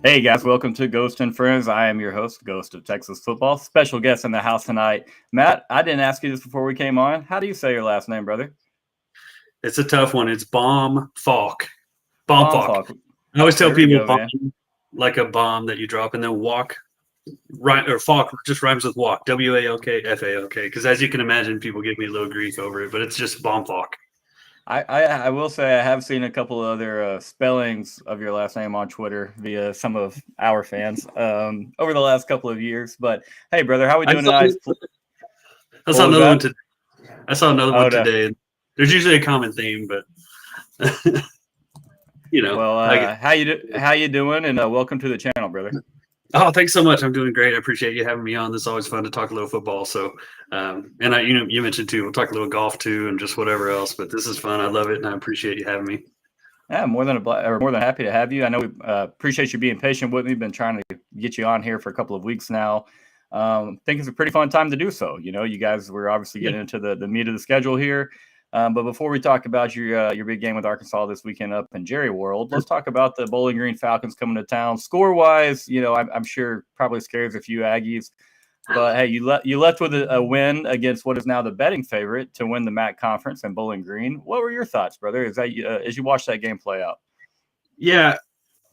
Hey guys, welcome to Ghost and Friends. I am your host, Ghost of Texas Football. Special guest in the house tonight. Matt, I didn't ask you this before we came on. How do you say your last name, brother? It's a tough one. It's Bohmfalk. Bohmfalk. I always tell people bomb, like a bomb that you drop, and then walk, right, or falk just rhymes with walk. W-A-L-K, F-A-L-K. Because as you can imagine, people give me a little grief over it, but it's just Bohmfalk. I will say I have seen a couple of other spellings of your last name on Twitter via some of our fans over the last couple of years. But hey, brother, how are we doing tonight? I saw another one today. There's usually a common theme, but you know. Well, how you doing? And welcome to the channel, brother. Oh, thanks so much. I'm doing great. I appreciate you having me on. This is always fun to talk a little football. So, you mentioned too, we'll talk a little golf too, and just whatever else. But this is fun. I love it, and I appreciate you having me. Yeah, more than happy to have you. I know we appreciate you being patient with me. Been trying to get you on here for a couple of weeks now. Think it's a pretty fun time to do so. You know, you guys were obviously getting into the meat of the schedule here. But before we talk about your big game with Arkansas this weekend up in Jerry World, let's talk about the Bowling Green Falcons coming to town. Score-wise, you know, I'm sure probably scares a few Aggies. But, hey, you left with a win against what is now the betting favorite to win the MAC Conference in Bowling Green. What were your thoughts, brother, as you watched that game play out? Yeah,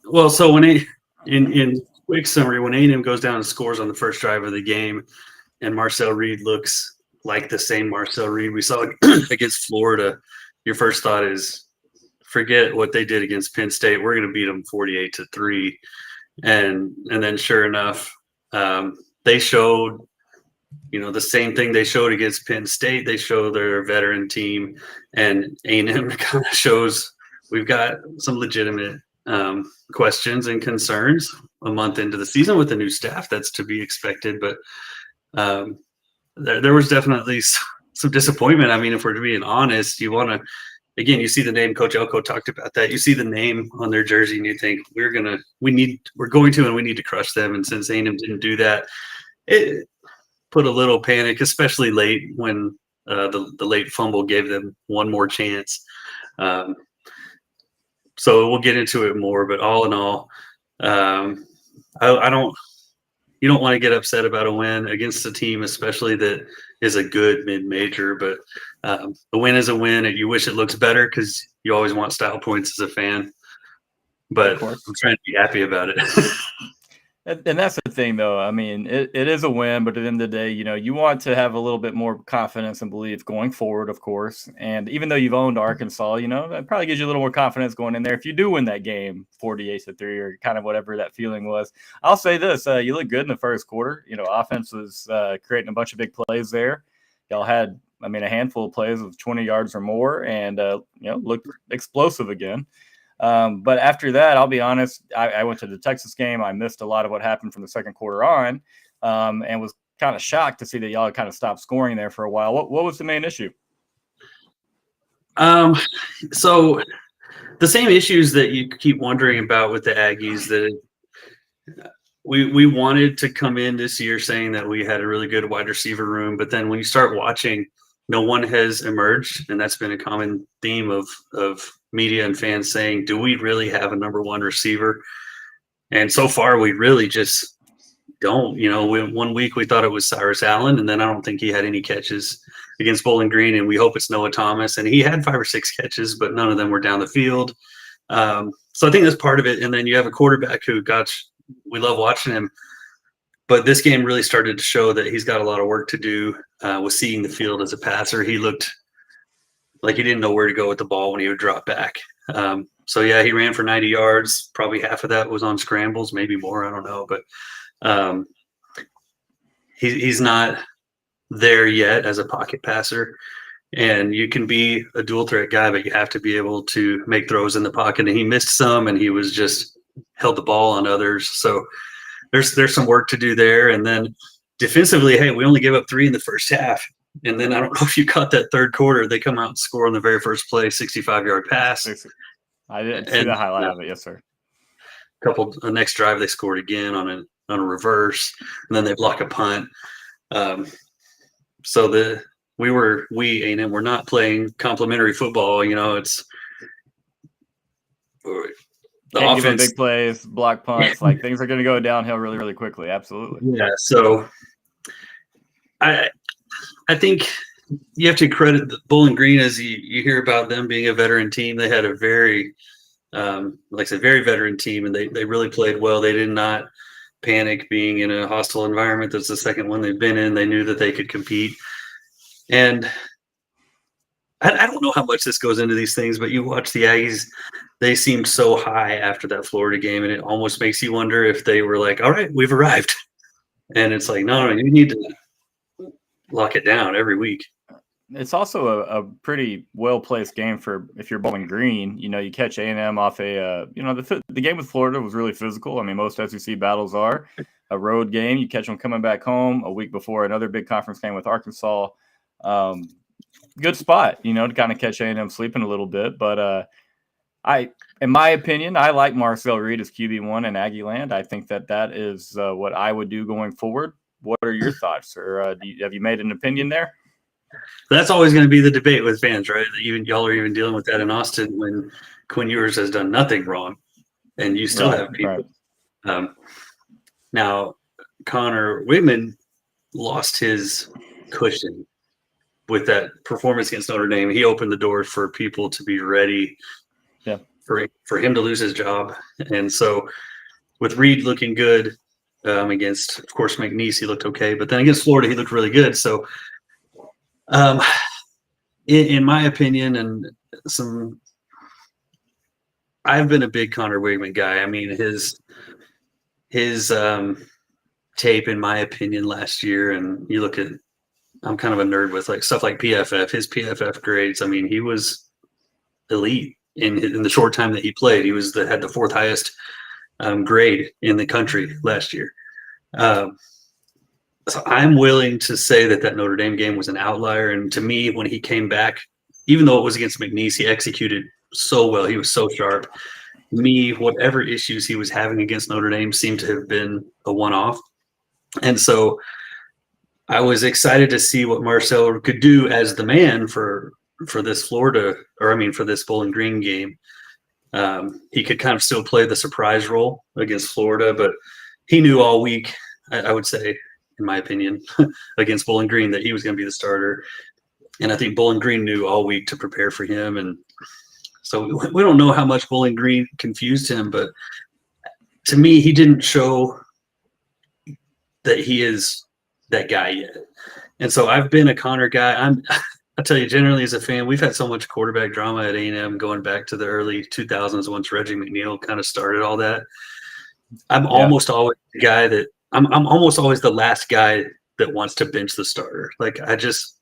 well, so when in quick summary, when A&M goes down and scores on the first drive of the game and Marcel Reed looks – like the same Marcel Reed we saw against Florida, your first thought is forget what they did against Penn State. We're going to beat them 48-3. And then sure enough, they showed, you know, the same thing they showed against Penn State. They show their veteran team, and A&M kind of shows we've got some legitimate questions and concerns a month into the season with the new staff. That's to be expected, but there was definitely some disappointment. I mean, if we're being honest, you want to, again, you see the name, Coach Elko talked about that. You see the name on their jersey and you think we need to crush them. And since A&M didn't do that, it put a little panic, especially late when the late fumble gave them one more chance. So we'll get into it more, but all in all, you don't want to get upset about a win against a team, especially that is a good mid-major. But a win is a win, and you wish it looks better because you always want style points as a fan. But I'm trying to be happy about it. And that's the thing, though. I mean, it is a win, but at the end of the day, you know, you want to have a little bit more confidence and belief going forward, of course. And even though you've owned Arkansas, you know, that probably gives you a little more confidence going in there. If you do win that game 48-3 or kind of whatever that feeling was, I'll say this: you look good in the first quarter. You know, offense was creating a bunch of big plays there. Y'all had, I mean, a handful of plays of 20 yards or more, and you know, looked explosive again. But after that, I'll be honest, I went to the Texas game. I missed a lot of what happened from the second quarter on, and was kind of shocked to see that y'all kind of stopped scoring there for a while. What was the main issue? So the same issues that you keep wondering about with the Aggies, that we wanted to come in this year saying that we had a really good wide receiver room, but then when you start watching, no one has emerged, and that's been a common theme of media and fans saying, do we really have a number one receiver? And so far, we really just don't. You know, one week we thought it was Cyrus Allen, and then I don't think he had any catches against Bowling Green, and we hope it's Noah Thomas. And he had 5 or 6 catches, but none of them were down the field. So I think that's part of it. And then you have a quarterback who, we love watching him. But this game really started to show that he's got a lot of work to do with seeing the field as a passer. He looked like he didn't know where to go with the ball when he would drop back. So, yeah, he ran for 90 yards. Probably half of that was on scrambles, maybe more. I don't know. But he's not there yet as a pocket passer. And you can be a dual threat guy, but you have to be able to make throws in the pocket. And he missed some, and he was just held the ball on others. So there's some work to do there. And then defensively, hey, we only gave up 3 in the first half. And then I don't know if you caught that third quarter, they come out and score on the very first play, 65-yard pass. I didn't see the highlight of it. Yes, sir. The next drive they scored again on a reverse, and then they block a punt. So A&M were not playing complimentary football. It's the Can't offense, give big plays, block punts, like things are going to go downhill really, really quickly. Absolutely. Yeah. So I think you have to credit the Bowling Green as you hear about them being a veteran team. They had a very, like I said, very veteran team, and they really played well. They did not panic being in a hostile environment. That's the second one they've been in. They knew that they could compete. And I don't know how much this goes into these things, but you watch the Aggies, they seemed so high after that Florida game, and it almost makes you wonder if they were like, all right, we've arrived. And it's like, no, you need to lock it down every week. It's also a pretty well-placed game for if you're Bowling Green. You catch A&M off the game with Florida was really physical. I mean, most SEC battles are a road game. You catch them coming back home a week before another big conference game with Arkansas. Good spot, to kind of catch A&M sleeping a little bit. But in my opinion, I like Marcel Reed as QB1 in Aggie land. I think that is what I would do going forward. What are your thoughts, or have you made an opinion there? That's always going to be the debate with fans, right? Even y'all are even dealing with that in Austin when Quinn Ewers has done nothing wrong, and you still have people. Right. Now, Connor Wigman lost his cushion with that performance against Notre Dame. He opened the door for people to be ready for him to lose his job. And so with Reed looking good against, of course, McNeese, he looked okay. But then against Florida, he looked really good. So in my opinion, and I've been a big Connor Wigman guy. I mean, his tape, in my opinion, last year, and you look at, I'm kind of a nerd with like stuff like PFF, his PFF grades. I mean, he was elite in the short time that he played. He had the 4th highest grade in the country last year. So I'm willing to say that Notre Dame game was an outlier. And to me, when he came back, even though it was against McNeese, he executed so well. He was so sharp. Whatever issues he was having against Notre Dame seemed to have been a one-off. And so I was excited to see what Marcel could do as the man for this for this Bowling Green game. He could kind of still play the surprise role against Florida, but he knew all week, I would say, in my opinion, against Bowling Green that he was going to be the starter. And I think Bowling Green knew all week to prepare for him. And so we don't know how much Bowling Green confused him, but to me, he didn't show that he is that guy yet. And so I've been a Connor guy. I tell you, generally as a fan, we've had so much quarterback drama at A&M going back to the early 2000s once Reggie McNeil kind of started all that. I'm almost always the guy that I'm almost always the last guy that wants to bench the starter. Like I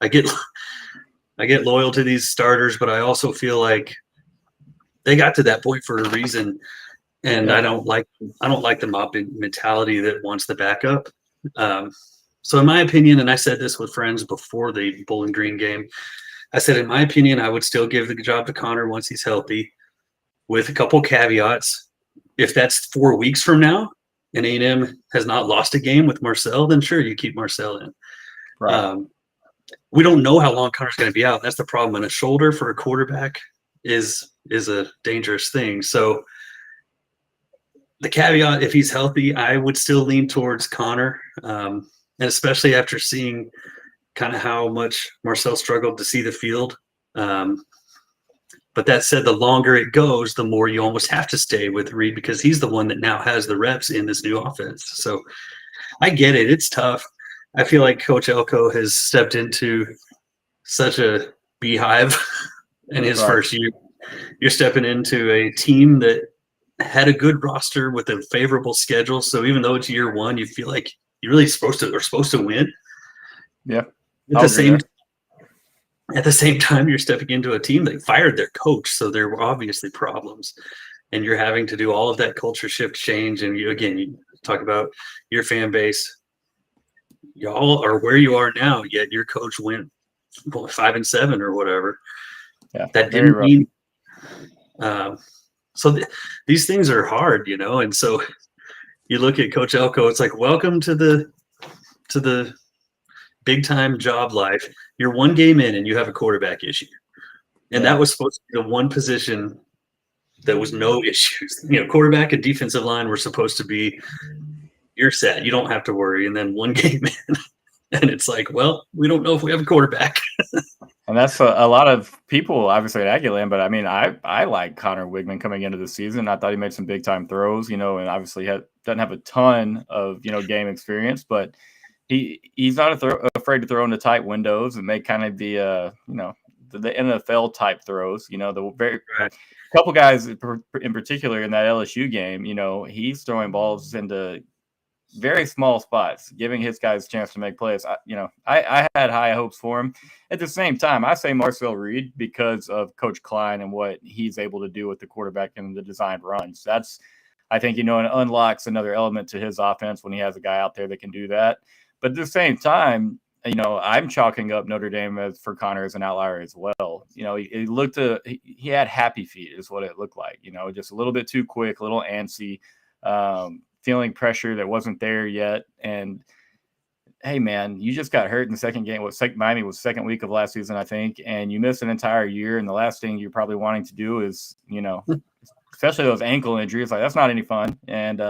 get loyal to these starters, but I also feel like they got to that point for a reason. And I don't like the mob mentality that wants the backup. So in my opinion, and I said this with friends before the Bowling Green game, I said, in my opinion, I would still give the job to Connor once he's healthy, with a couple caveats. If that's 4 weeks from now and A&M has not lost a game with Marcel, then sure, you keep Marcel in. Right. We don't know how long Connor's going to be out. That's the problem. And a shoulder for a quarterback is a dangerous thing. So the caveat, if he's healthy, I would still lean towards Connor. And especially after seeing kind of how much Marcel struggled to see the field. But that said, the longer it goes, the more you almost have to stay with Reed because he's the one that now has the reps in this new offense. So I get it. It's tough. I feel like Coach Elko has stepped into such a beehive in his first year. You're stepping into a team that had a good roster with a favorable schedule. So even though it's year one, you feel like you're really supposed to win. Yeah. At the same time, you're stepping into a team that fired their coach, so there were obviously problems. and you're having to do all of that culture shift change. And you talk about your fan base. Y'all are where you are now, yet your coach went 5-7 or whatever. Yeah, that very didn't rough. mean. So these things are hard, and so you look at Coach Elko. It's like, welcome to the big time job life. You're one game in and you have a quarterback issue, and that was supposed to be the one position that was no issues. Quarterback and defensive line were supposed to be, you're set, you don't have to worry. And then one game in, and it's like, well, we don't know if we have a quarterback. And that's a lot of people, obviously, at Aggie Land. But I mean, I like Connor Wigman coming into the season. I thought he made some big time throws, and obviously doesn't have a ton of game experience, but he's not afraid to throw into tight windows and make kind of the NFL type throws. The very couple guys in particular in that LSU game. He's throwing balls into very small spots, giving his guys a chance to make plays. I had high hopes for him. At the same time, I say Marcel Reed because of Coach Klein and what he's able to do with the quarterback and the designed runs. That's, I think, it unlocks another element to his offense when he has a guy out there that can do that. But at the same time, I'm chalking up Notre Dame for Connor as an outlier as well. He had happy feet is what it looked like. Just a little bit too quick, a little antsy. Feeling pressure that wasn't there yet. And hey, man, you just got hurt in the second game. Miami was second week of last season, I think, and you missed an entire year. And the last thing you're probably wanting to do is, especially those ankle injuries, like that's not any fun. And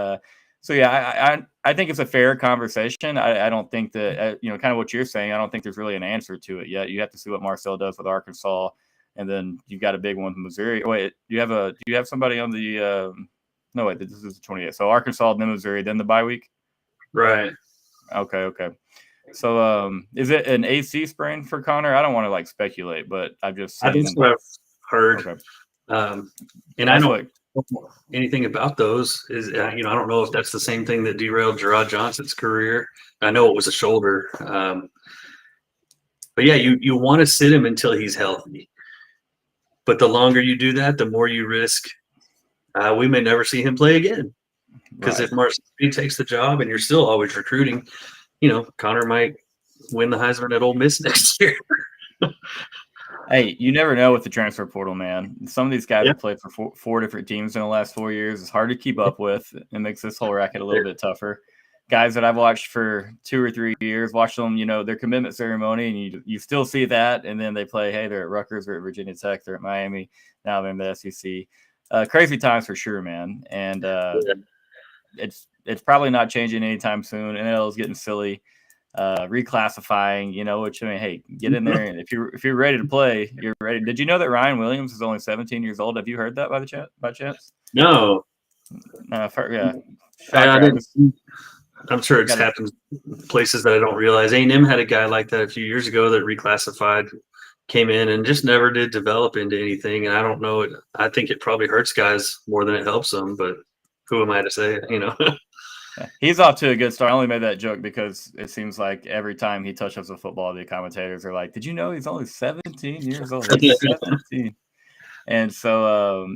so, yeah, I think it's a fair conversation. I don't think that, kind of what you're saying, I don't think there's really an answer to it yet. You have to see what Marcel does with Arkansas. And then you've got a big one with Missouri. Wait, do you have somebody on the no, wait, this is the 28th. So Arkansas, then Missouri, then the bye week? Right. Okay. So is it an AC sprain for Connor? I don't want to speculate, but I've just seen. That's what I've heard. Okay. And I don't know anything about those. I don't know if that's the same thing that derailed Gerard Johnson's career. I know it was a shoulder. But yeah, you want to sit him until he's healthy. But the longer you do that, the more you risk we may never see him play again. Because if Marcel takes the job and you're still always recruiting, Connor might win the Heisman at Ole Miss next year. Hey, you never know with the transfer portal, man. Some of these guys have played for four different teams in the last 4 years. It's hard to keep up with. It makes this whole racket a little bit tougher. Guys that I've watched for 2 or 3 years, watch them, their commitment ceremony, and you still see that, and then they play, hey, they're at Rutgers, they're at Virginia Tech, they're at Miami, now they're in the SEC. Crazy times for sure, man. And it's probably not changing anytime soon. NL is getting silly, reclassifying, which, I mean, hey, get in there. And if you're ready to play, you're ready. Did you know that Ryan Williams is only 17 years old? Have you heard that by chance? No. Yeah. I'm sure it's happened places that I don't realize. A&M had a guy like that a few years ago that reclassified, came in and just never did develop into anything. And I don't know. I think it probably hurts guys more than it helps them, but who am I to say, He's off to a good start. I only made that joke because it seems like every time he touches the football, the commentators are like, did you know he's only 17 years old? He's 17. And so,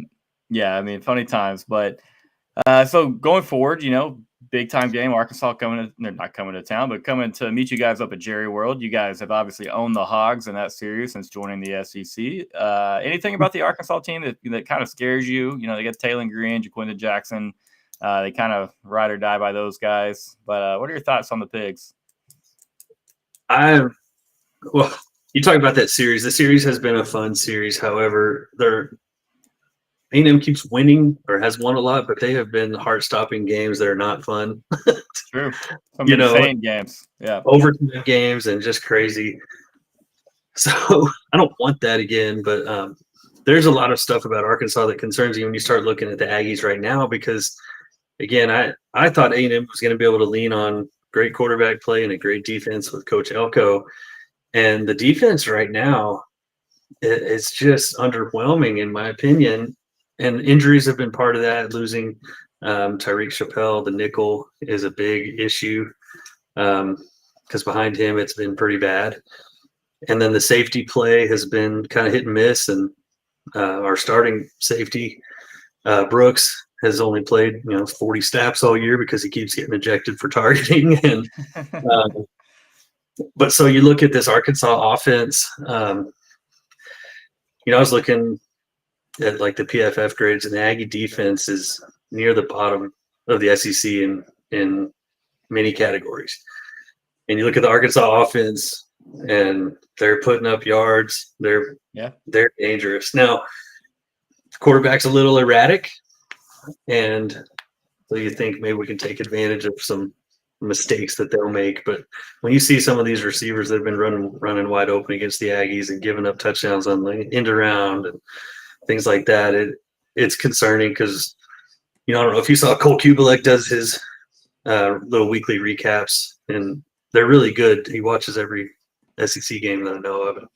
I mean, funny times. But so going forward, big time game. Arkansas they're not coming to town, but coming to meet you guys up at Jerry World. You guys have obviously owned the Hogs in that series since joining the SEC. Anything about the Arkansas team that kind of scares you? They got Taylor Green, Jaquinda Jackson. They kind of ride or die by those guys. But what are your thoughts on the Pigs? Well, you talk about that series. The series has been a fun series. However, A&M keeps winning or has won a lot, but they have been heart-stopping games that are not fun. True. Some insane games. Yeah. Overtime games and just crazy. So I don't want that again, but there's a lot of stuff about Arkansas that concerns you when you start looking at the Aggies right now because, again, I thought A&M was going to be able to lean on great quarterback play and a great defense with Coach Elko. And the defense right now, it's just underwhelming in my opinion. And injuries have been part of that. Losing Tyreek Chappelle, the nickel, is a big issue because behind him it's been pretty bad. And then the safety play has been kind of hit and miss, and our starting safety Brooks has only played 40 snaps all year because he keeps getting ejected for targeting. And but so you look at this Arkansas offense. I was looking at like the PFF grades, and the Aggie defense is near the bottom of the SEC in many categories. And you look at the Arkansas offense, and they're putting up yards. They're dangerous. Now, the quarterback's a little erratic, and so you think maybe we can take advantage of some mistakes that they'll make. But when you see some of these receivers that have been running wide open against the Aggies and giving up touchdowns on the end around and things like that, it's concerning because I don't know if you saw Cole Kubelek does his little weekly recaps, and they're really good. He watches every SEC game that I know of. And,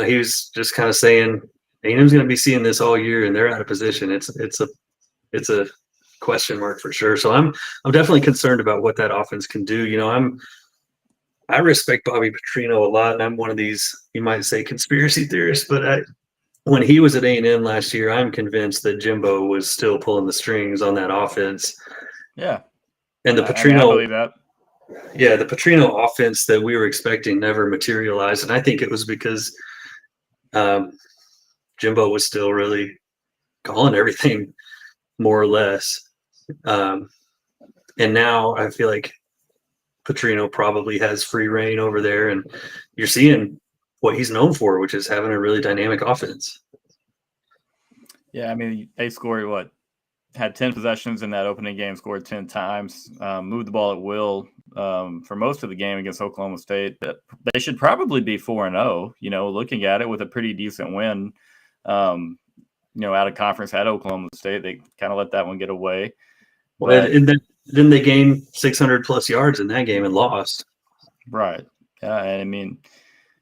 he was just kind of saying A&M's going to be seeing this all year, and they're out of position. It's a question mark for sure. So I'm definitely concerned about what that offense can do. I respect Bobby Petrino a lot, and I'm one of these, you might say, conspiracy theorists, but when he was at A&M last year, I'm convinced that Jimbo was still pulling the strings on that offense. Yeah. And the Petrino, I believe that. Yeah, the Petrino offense that we were expecting never materialized. And I think it was because Jimbo was still really calling everything more or less. And now I feel like Petrino probably has free reign over there, and you're seeing what he's known for, which is having a really dynamic offense. Yeah, I mean, they scored had 10 possessions in that opening game, scored 10 times, moved the ball at will for most of the game against Oklahoma State. They should probably be 4-0, looking at it with a pretty decent win, out of conference at Oklahoma State. They kind of let that one get away. Well, and then they gained 600 plus yards in that game and lost. Right. Yeah, and I mean,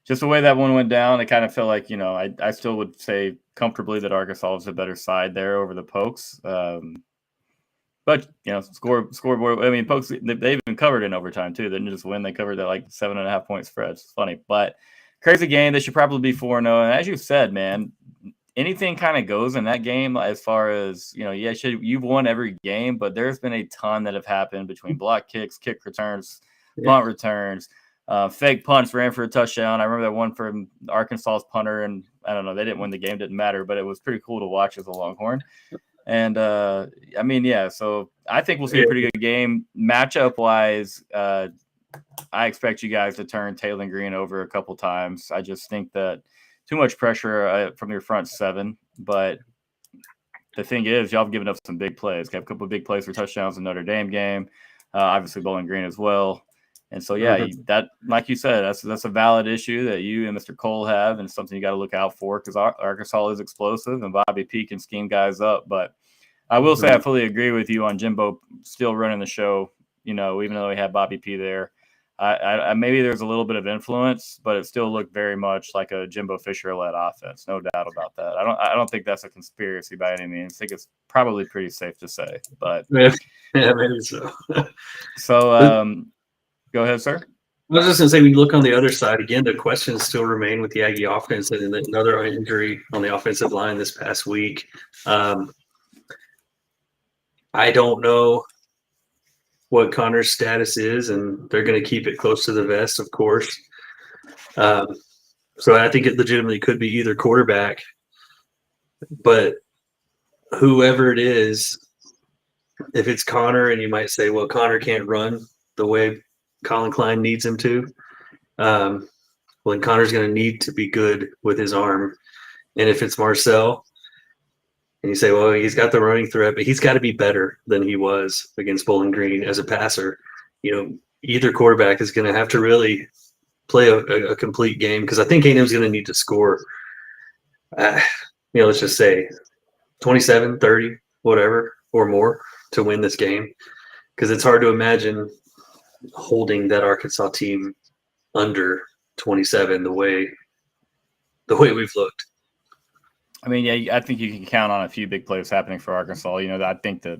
just the way that one went down, it kind of felt like, I still would say comfortably that Arkansas was a better side there over the Pokes. But, scoreboard, I mean, Pokes, they even covered in overtime too. They didn't just win. They covered that 7.5 point spread. It's funny, but crazy game. They should probably be 4-0. And as you said, man, anything kind of goes in that game as far as, you've won every game, but there's been a ton that have happened between block kicks, kick returns, punt returns. Fake punts, ran for a touchdown. I remember that one from Arkansas's punter, and I don't know, they didn't win the game, didn't matter, but it was pretty cool to watch as a Longhorn. And so I think we'll see a pretty good game. Matchup wise, I expect you guys to turn Taylor Green over a couple times. I just think that too much pressure from your front seven, but the thing is, y'all have given up some big plays. Got a couple of big plays for touchdowns in Notre Dame game. Obviously, Bowling Green as well. And so, that, like you said, that's a valid issue that you and Mr. Cole have, and something you got to look out for because Arkansas is explosive and Bobby P can scheme guys up. But I will say I fully agree with you on Jimbo still running the show. Even though he had Bobby P there, I maybe there's a little bit of influence, but it still looked very much like a Jimbo Fisher-led offense. No doubt about that. I don't think that's a conspiracy by any means. I think it's probably pretty safe to say. But yeah, maybe so. So. Go ahead, sir. I was just going to say, when you look on the other side, again, the questions still remain with the Aggie offense and another injury on the offensive line this past week. I don't know what Connor's status is, and they're going to keep it close to the vest, of course. So I think it legitimately could be either quarterback, but whoever it is, if it's Connor, and you might say, well, Connor can't run the way Colin Klein needs him to. Well, then Connor's going to need to be good with his arm. And if it's Marcel, and you say, well, he's got the running threat, but he's got to be better than he was against Bowling Green as a passer. Either quarterback is going to have to really play a complete game because I think A&M's going to need to score, let's just say 27, 30, whatever, or more to win this game because it's hard to imagine holding that Arkansas team under 27 the way we've looked. I mean, I think you can count on a few big plays happening for Arkansas. I think that,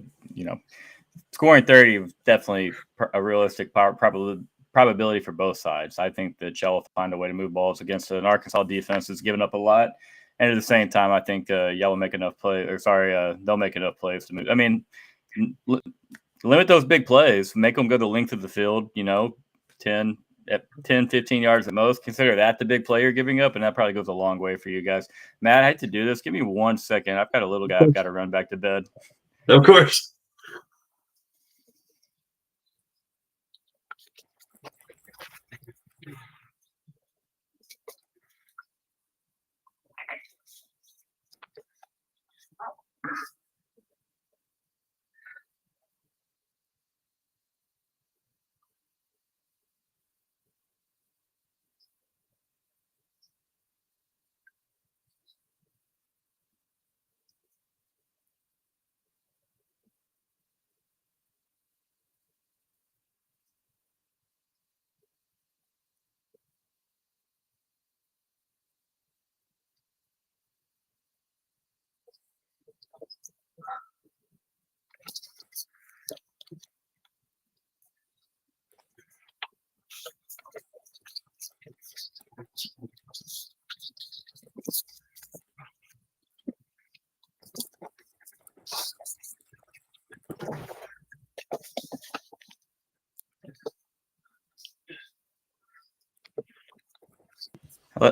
scoring 30 is definitely a realistic probability for both sides. I think that y'all will find a way to move balls against an Arkansas defense that's given up a lot. And at the same time, I think y'all will make enough plays. Or sorry, they'll make enough plays to move. I mean, limit those big plays. Make them go the length of the field. 10, 15 yards at most. Consider that the big play you're giving up, and that probably goes a long way for you guys. Matt, I hate to do this. Give me 1 second. I've got a little guy. I've got to run back to bed. Of course.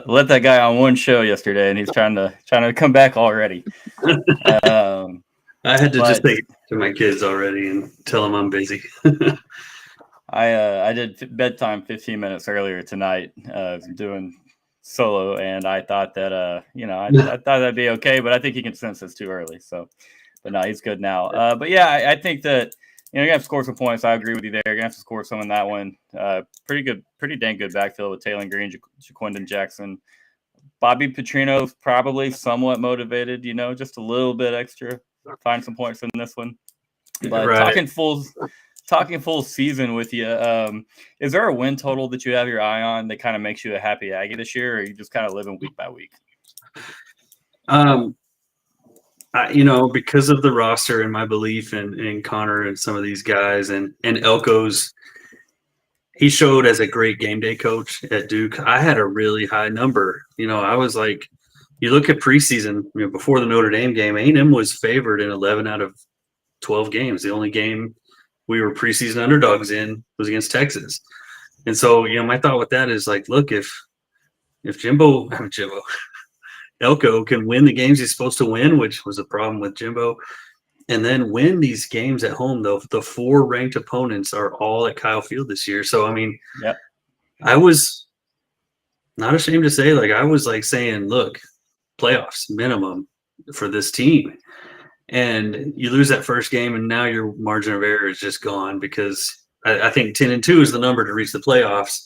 Let that guy on one show yesterday, and he's trying to come back already. I had to just take it to my kids already and tell them I'm busy. I did bedtime 15 minutes earlier tonight, doing solo, and I thought that I thought that'd be okay, but I think he can sense it's too early. So, but no, he's good now. But yeah, I think that you're gonna have to score some points. I agree with you there. You're gonna have to score some in that one. Pretty dang good backfield with Taylor Green, Jaquindon Jackson. Bobby Petrino's probably somewhat motivated, just a little bit extra. Find some points in this one. But right. talking full season with you, is there a win total that you have your eye on that kind of makes you a happy Aggie this year, or are you just kind of living week by week? Because of the roster and my belief in Connor and some of these guys and Elko's, he showed as a great game day coach at Duke. I had a really high number. I was like, you look at preseason, before the Notre Dame game, A&M was favored in 11 out of 12 games. The only game we were preseason underdogs in was against Texas. And so, my thought with that is like, look, if Elko can win the games he's supposed to win, which was a problem with Jimbo, and then win these games at home, though, the 4 ranked opponents are all at Kyle Field this year. So, I mean, yep. I was not ashamed to say, I was saying, look, playoffs minimum for this team. And you lose that first game, and now your margin of error is just gone, because I think 10-2 is the number to reach the playoffs.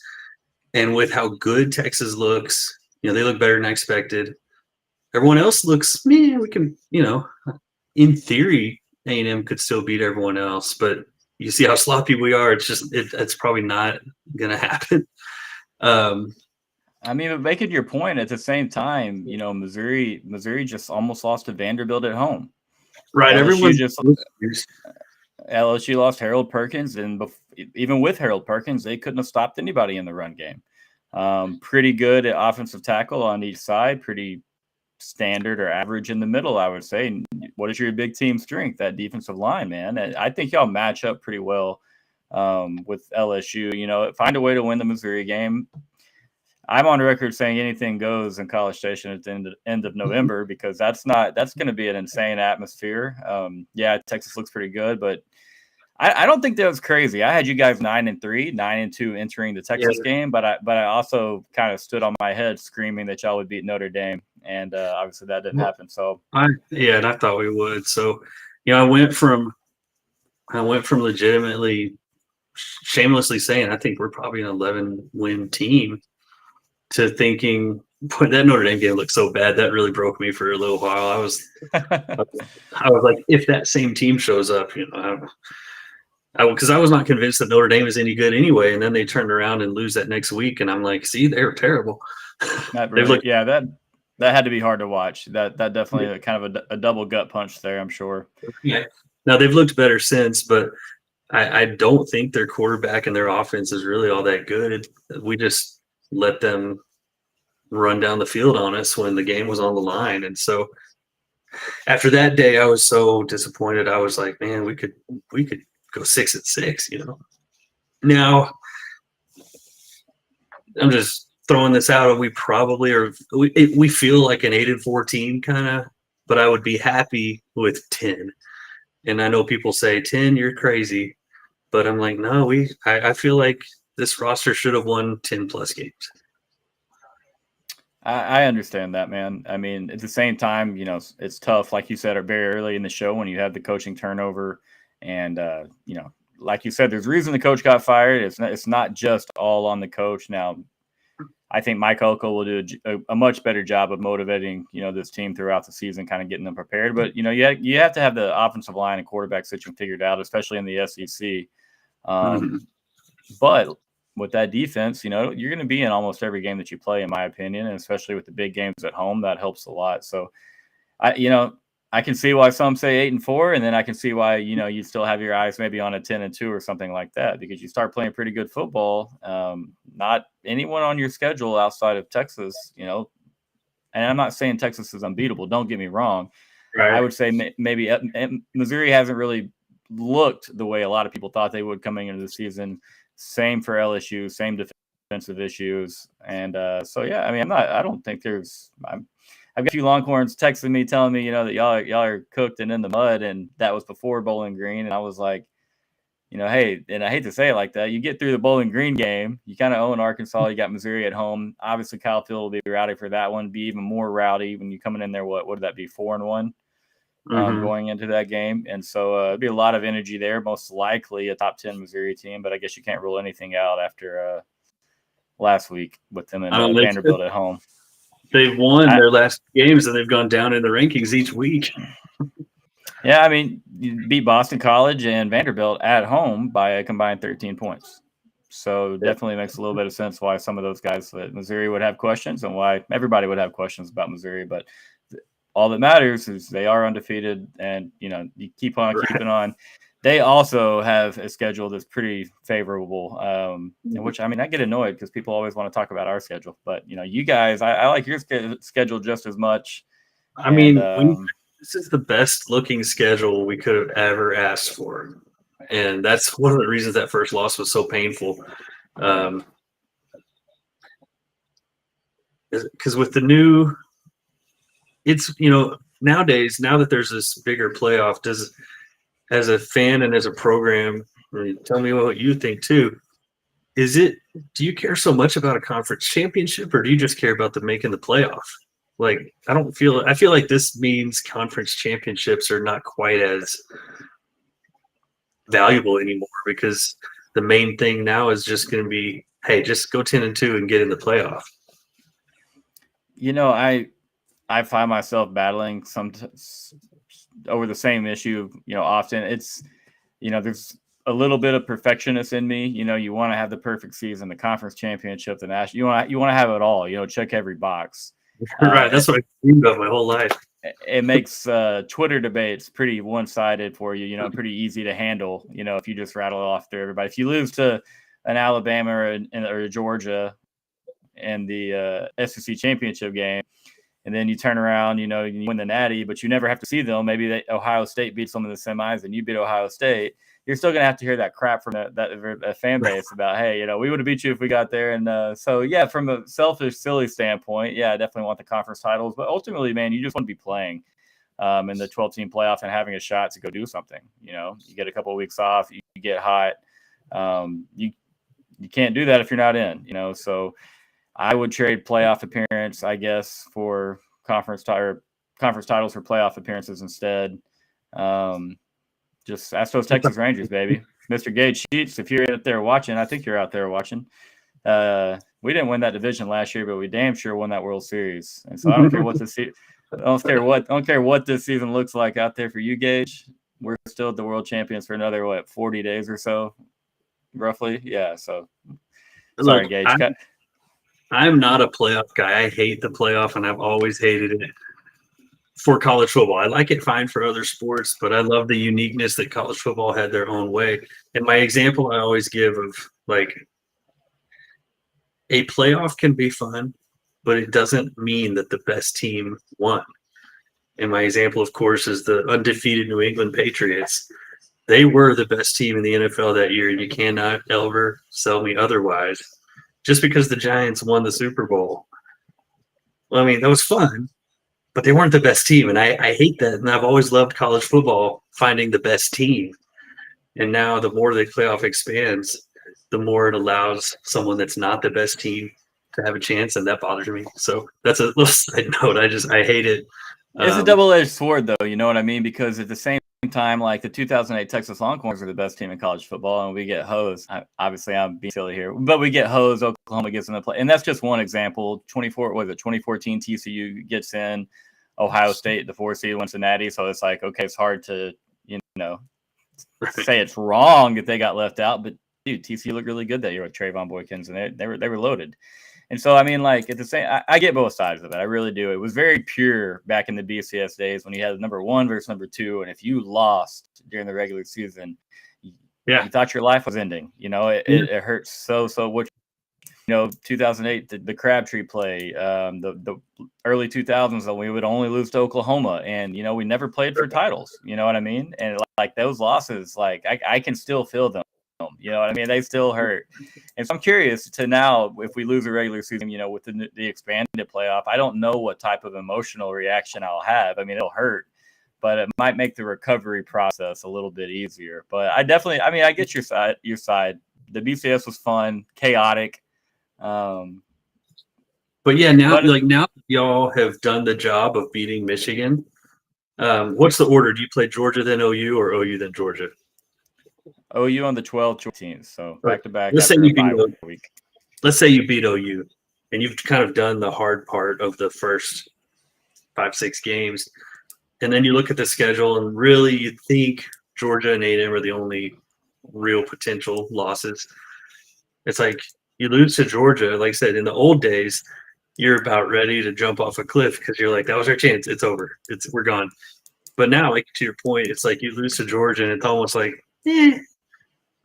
And with how good Texas looks, they look better than I expected. Everyone else looks, we can, in theory, A&M could still beat everyone else. But you see how sloppy we are. It's probably not going to happen. I mean, but making your point at the same time, Missouri just almost lost to Vanderbilt at home. Right. LSU lost Harold Perkins, and even with Harold Perkins, they couldn't have stopped anybody in the run game. Pretty good at offensive tackle on each side, pretty standard or average in the middle, I would say. What is your big team strength? That defensive line, man. And I think y'all match up pretty well with LSU. Find a way to win the Missouri game. I'm on record saying anything goes in College Station at the end of November, because that's going to be an insane atmosphere. Texas looks pretty good, but I don't think that was crazy. I had you guys 9-3, 9-2 entering the Texas game, but I also kind of stood on my head screaming that y'all would beat Notre Dame, and obviously that didn't happen. So and I thought we would. So I went from legitimately, shamelessly saying I think we're probably an 11-win team to thinking, boy, that Notre Dame game looked so bad. That really broke me for a little while. I was like, if that same team shows up, because I was not convinced that Notre Dame is any good anyway. And then they turned around and lose that next week, and I'm like, see, they're terrible. That had to be hard to watch. That definitely kind of a double gut punch there, I'm sure. Yeah. Now they've looked better since, but I don't think their quarterback and their offense is really all that good. We just let them run down the field on us when the game was on the line. And so after that day, I was so disappointed. I was like, man, we could go 6-6, you know. Now I'm just throwing this out. We probably are. We feel like an 8-4 team, kind of, but I would be happy with 10. And I know people say 10, you're crazy, but I'm like, no. I feel like this roster should have won 10 plus games. I understand that, man. I mean, at the same time, you know, it's tough, like you said, very early in the show when you have the coaching turnover, and you know, like you said, there's a reason the coach got fired. It's not just all on the coach. Now, I think Mike Elko will do a much better job of motivating, you know, this team throughout the season, kind of getting them prepared. But you know, you have to have the offensive line and quarterback situation figured out, especially in the SEC. But with that defense, you know, you're going to be in almost every game that you play, in my opinion, and especially with the big games at home, that helps a lot. So, you know, I can see why some say 8-4, and then I can see why, you know, you still have your eyes maybe on a 10-2 or something like that, because you start playing pretty good football. Not anyone on your schedule outside of Texas, you know, and I'm not saying Texas is unbeatable. Don't get me wrong. Right. I would say maybe Missouri hasn't really looked the way a lot of people thought they would coming into the season. Same for LSU, same defensive issues. And so, yeah, I mean, I don't think I've got a few Longhorns texting me, telling me, you know, that y'all are cooked and in the mud. And that was before Bowling Green. And I was like, you know, hey, and I hate to say it like that, you get through the Bowling Green game, you kind of own Arkansas, you got Missouri at home. Obviously, Kyle Field will be rowdy for that one, be even more rowdy when you coming in there. What would that be, 4-1? Going into that game. And so it'd be a lot of energy there, most likely a top 10 Missouri team, but I guess you can't rule anything out after last week with them and Vanderbilt at home. They've won their last games and they've gone down in the rankings each week. Yeah, I mean, you beat Boston College and Vanderbilt at home by a combined 13 points. So definitely makes a little bit of sense why some of those guys at Missouri would have questions and why everybody would have questions about Missouri. But all that matters is they are undefeated, and you know, you keep on keeping on. They also have a schedule that's pretty favorable, in which, I mean, I get annoyed because people always want to talk about our schedule, but you know, you guys, I like your schedule just as much. I mean, this is the best looking schedule we could have ever asked for, and that's one of the reasons that first loss was so painful. Because with the new, it's, you know, nowadays, now that there's this bigger playoff, as a fan and as a program, tell me what you think too. Do you care so much about a conference championship, or do you just care about them making the playoff? Like, I feel like this means conference championships are not quite as valuable anymore, because the main thing now is just going to be, hey, just go 10-2 and get in the playoff. You know, I find myself battling over the same issue, you know, often. It's, you know, there's a little bit of perfectionist in me. You know, you want to have the perfect season, the conference championship, the national, you want to have it all, you know, check every box. Right. That's what I dreamed of my whole life. It makes Twitter debates pretty one-sided for you, you know, pretty easy to handle, you know, if you just rattle off through everybody. If you lose to an Alabama or Georgia in the SEC championship game, and then you turn around, you know, you win the Natty, but you never have to see them. Maybe Ohio State beats them in the semis and you beat Ohio State. You're still going to have to hear that crap from that fan base about, hey, you know, we would have beat you if we got there. And so, yeah, from a selfish, silly standpoint, yeah, I definitely want the conference titles. But ultimately, man, you just want to be playing in the 12-team playoff and having a shot to go do something. You know, you get a couple of weeks off, you get hot. You can't do that if you're not in, you know, so I would trade playoff appearance, I guess, for conference titles for playoff appearances instead. Just ask those Texas Rangers, baby. Mr. Gage Sheets, if you're out there watching, I think you're out there watching. We didn't win that division last year, but we damn sure won that World Series. And so I don't care what this season looks like out there for you, Gage. We're still the world champions for another 40 days or so, roughly. Yeah. So sorry, Gage. I'm not a playoff guy. I hate the playoff, and I've always hated it for college football. I like it fine for other sports, but I love the uniqueness that college football had their own way. And my example I always give of, like, a playoff can be fun but it doesn't mean that the best team won. And my example, of course, is the undefeated New England Patriots. They were the best team in the NFL that year, and you cannot ever sell me otherwise. Just because the Giants won the Super Bowl. Well, I mean, that was fun, but they weren't the best team. And I hate that. And I've always loved college football, finding the best team. And now the more the playoff expands, the more it allows someone that's not the best team to have a chance, and that bothers me. So that's a little side note. I hate it. It's a double-edged sword, though. You know what I mean? Because at the same time, like the 2008 Texas Longhorns are the best team in college football, and we get hosed. Obviously, I'm being silly here, but we get hosed. Oklahoma gets in the play, and that's just one example. 2014 TCU gets in. Ohio State, the 4 seed, wins the Natty. So it's like, okay, it's hard to say it's wrong that they got left out, but dude, TCU looked really good that year with Trayvon Boykins, and they were loaded. And so, I mean, like at the same, I get both sides of it. I really do. It was very pure back in the BCS days when you had number 1 versus number 2, and if you lost during the regular season, you thought your life was ending. It hurts so. Which 2008, the Crabtree play, the early 2000s, we would only lose to Oklahoma, and we never played for titles. You know what I mean? And like those losses, like I can still feel them. You know what I mean? They still hurt. And so I'm curious to now, if we lose a regular season, with the expanded playoff, I don't know what type of emotional reaction I'll have. I mean, it'll hurt, but it might make the recovery process a little bit easier. But I get your side. The BCS was fun, chaotic. But yeah, now y'all have done the job of beating Michigan. What's the order? Do you play Georgia then OU, or OU then Georgia? OU on the 12th, so back to back. Let's say you beat OU, and you've kind of done the hard part of the first 5-6 games, and then you look at the schedule, and really you think Georgia and A&M are the only real potential losses. It's like you lose to Georgia. Like I said, in the old days, you're about ready to jump off a cliff because you're like, that was our chance. It's over. We're gone. But now, like to your point, it's like you lose to Georgia, and it's almost like,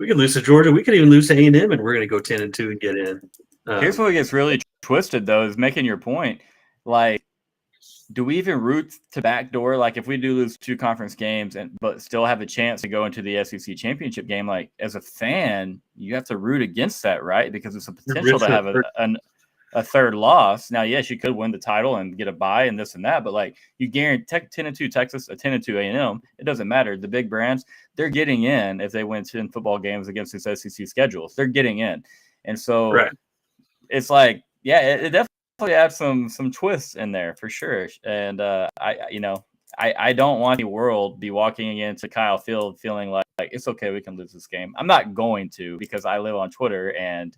we could lose to Georgia. We could even lose to A&M, and we're going to go 10-2 and get in. Here's what gets really twisted, though, is making your point. Like, do we even root to backdoor? Like, if we do lose 2 conference games but still have a chance to go into the SEC championship game, like as a fan, you have to root against that, right? Because it's a potential to have a third loss. Now, yes, you could win the title and get a bye and this and that, but like you guarantee 10-2 Texas, a 10-2 A&M, it doesn't matter. The big brands, they're getting in if they win 10 football games against these SEC schedules. They're getting in, and so it's like, it definitely adds some twists in there for sure. And I don't want the world be walking into Kyle Field feeling like it's okay, we can lose this game. I'm not going to, because I live on Twitter, and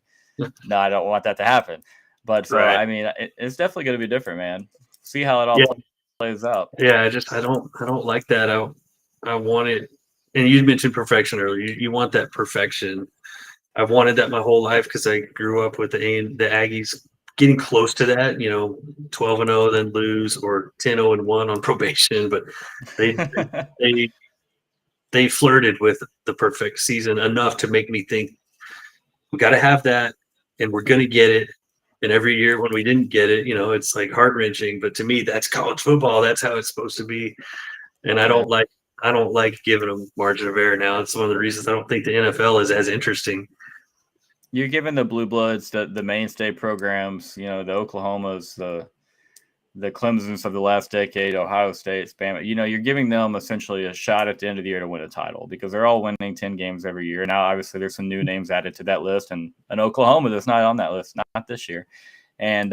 no, I don't want that to happen. But so I mean, it's definitely going to be different, man. See how it all plays out. Yeah, I don't like that. I want it, and you mentioned perfection earlier. You want that perfection. I've wanted that my whole life because I grew up with the Aggies getting close to that. 12-0, then lose, or 10-0-1 on probation. But they flirted with the perfect season enough to make me think we got to have that, and we're going to get it. And every year when we didn't get it, it's like heart-wrenching. But to me, that's college football. That's how it's supposed to be. And I don't like giving them margin of error now. It's one of the reasons I don't think the NFL is as interesting. You're giving the Blue Bloods, the mainstay programs, the Oklahomas, the Clemsons of the last decade, Ohio State, Bama, you're giving them essentially a shot at the end of the year to win a title, because they're all winning 10 games every year. Now, obviously, there's some new names added to that list, and an Oklahoma that's not on that list, not this year. And,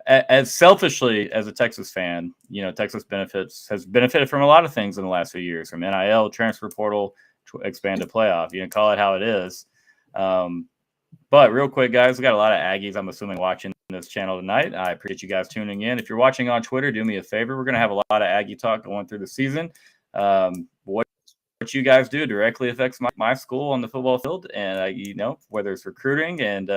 as selfishly as a Texas fan, Texas has benefited from a lot of things in the last few years, from NIL, transfer portal, expanded playoff. You can call it how it is. But real quick, guys, we got a lot of Aggies, I'm assuming, watching this channel tonight. I appreciate you guys tuning in. If you're watching on Twitter, do me a favor. We're going to have a lot of Aggie talk going through the season. What you guys do directly affects my school on the football field, and whether it's recruiting, and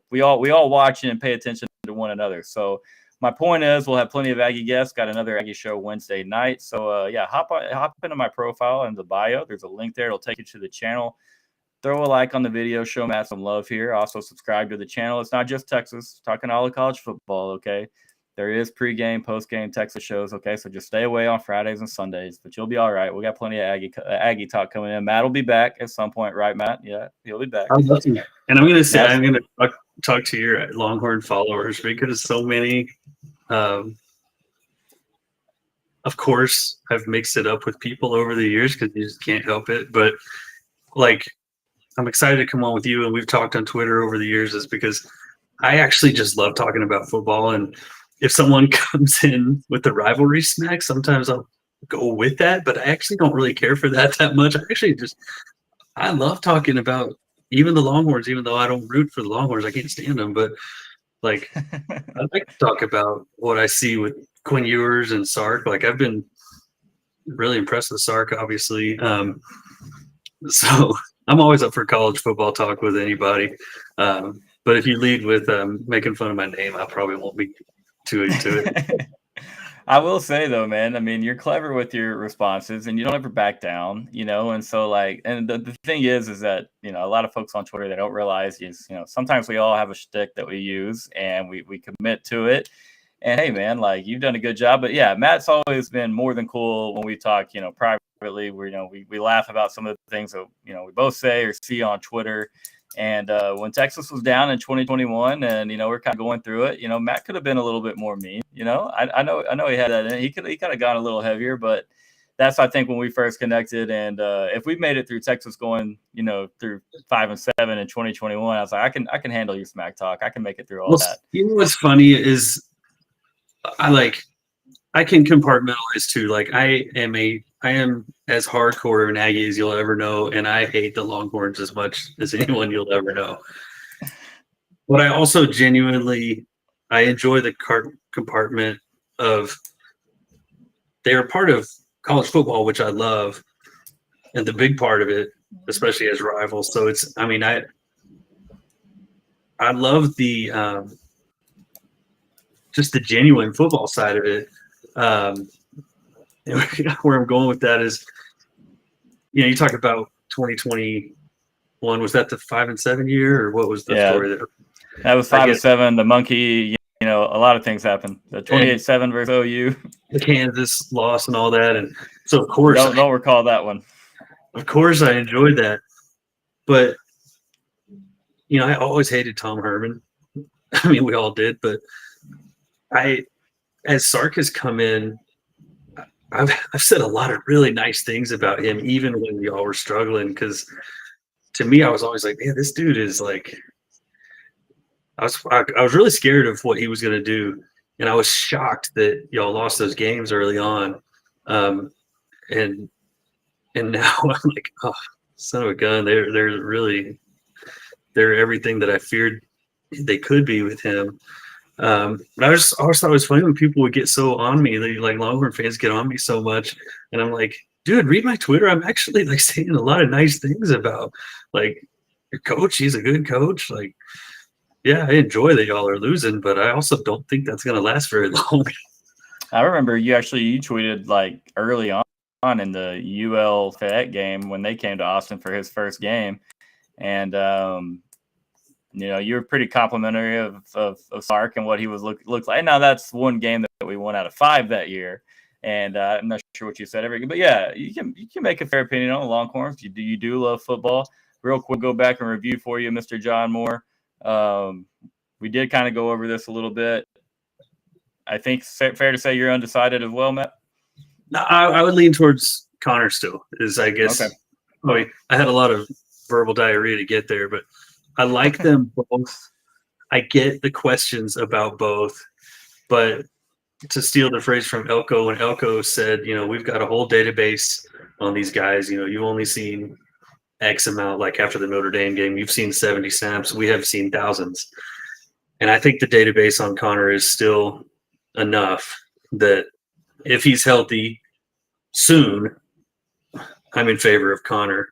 we all watch and pay attention to one another. So my point is, we'll have plenty of Aggie guests. Got another Aggie show Wednesday night. So hop into my profile in the bio. There's a link there. It'll take you to the channel. throw a like on the video, show Matt some love here. Also subscribe to the channel. It's not just Texas, talking all of college football, okay? There is pregame, postgame Texas shows, okay? So just stay away on Fridays and Sundays, but you'll be all right. We got plenty of Aggie talk coming in. Matt will be back at some point, right, Matt? Yeah, he'll be back. I'd love to. And I'm going to say, I'm going to talk to your Longhorn followers, because so many, of course, I've mixed it up with people over the years because you just can't help it. But like, I'm excited to come on with you, and we've talked on Twitter over the years, is because I actually just love talking about football. And if someone comes in with the rivalry snack, sometimes I'll go with that, but I actually don't really care for that much. I love talking about even the Longhorns, even though I don't root for the Longhorns. I can't stand them, but like, I like to talk about what I see with Quinn Ewers and Sark. Like, I've been really impressed with Sark, obviously. So I'm always up for college football talk with anybody. But if you lead with making fun of my name, I probably won't be too into it. I will say though, man, I mean, you're clever with your responses and you don't ever back down, and so like, and the thing is that, a lot of folks on Twitter, they don't realize is, sometimes we all have a shtick that we use and we commit to it. And hey, man, like, you've done a good job. But yeah, Matt's always been more than cool when we talk, privately, where, we laugh about some of the things that, we both say or see on Twitter. And when Texas was down in 2021 and, we're kind of going through it, Matt could have been a little bit more mean, I know he had that in. He could have gone a little heavier, but that's, I think, when we first connected. And if we made it through Texas going, through 5-7 in 2021, I was like, I can handle your smack talk. I can make it through all that. What's funny is I can compartmentalize too. Like, I am as hardcore an Aggie as you'll ever know, and I hate the Longhorns as much as anyone you'll ever know. But I also genuinely, I enjoy the compartment of they are part of college football, which I love, and the big part of it, especially as rivals. So it's, I mean, I love the just the genuine football side of it. Where I'm going with that is, you talk about 2021. Was that the 5-7 year, or what was the story there? That was 5-7. The monkey, a lot of things happened. The 28-7 versus OU, the Kansas loss, and all that. And so, of course, don't recall that one. Of course, I enjoyed that, but I always hated Tom Herman. I mean, we all did, but as Sark has come in, I've said a lot of really nice things about him, even when we all were struggling. Because to me, I was always like, man, this dude is like, I was really scared of what he was going to do, and I was shocked that y'all lost those games early on, and now I'm like, oh, son of a gun, they're everything that I feared they could be with him. But I always thought it was funny when people would get so on me. Like Longhorn fans get on me so much, and I'm like, dude, read my Twitter. I'm actually like saying a lot of nice things about like your coach. He's a good coach. Like, yeah, I enjoy that y'all are losing, but I also don't think that's gonna last very long. I remember you tweeted like early on in the UL Fayette game when they came to Austin for his first game, and you were pretty complimentary of Sark and what he was looked like. Now that's one game that we won out of 5 that year, and I'm not sure what you said but yeah, you can make a fair opinion on the Longhorns. You do love football. Real quick, go back and review for you, Mr. John Moore. We did kind of go over this a little bit. I think fair to say you're undecided as well, Matt. No, I would lean towards Connor still. Is I guess. Okay. I mean, I had a lot of verbal diarrhea to get there, but I like them both. I get the questions about both, but to steal the phrase from Elko, when Elko said, we've got a whole database on these guys. You've only seen X amount, like after the Notre Dame game, you've seen 70 snaps. We have seen thousands. And I think the database on Connor is still enough that if he's healthy soon, I'm in favor of Connor.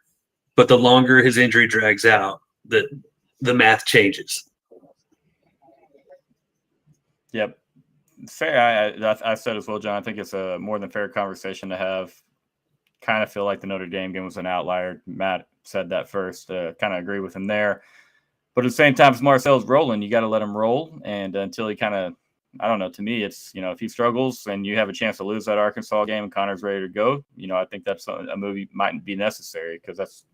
But the longer his injury drags out, the math changes. Yep. Fair. I said as well, John. I think it's a more than fair conversation to have. Kind of feel like the Notre Dame game was an outlier. Matt, said that first. Kind of agree with him there. But at the same time, if Marcel's rolling, you got to let him roll. And until he kind of, I don't know, to me, it's, if he struggles and you have a chance to lose that Arkansas game and Connor's ready to go, I think that's a movie might be necessary, because that's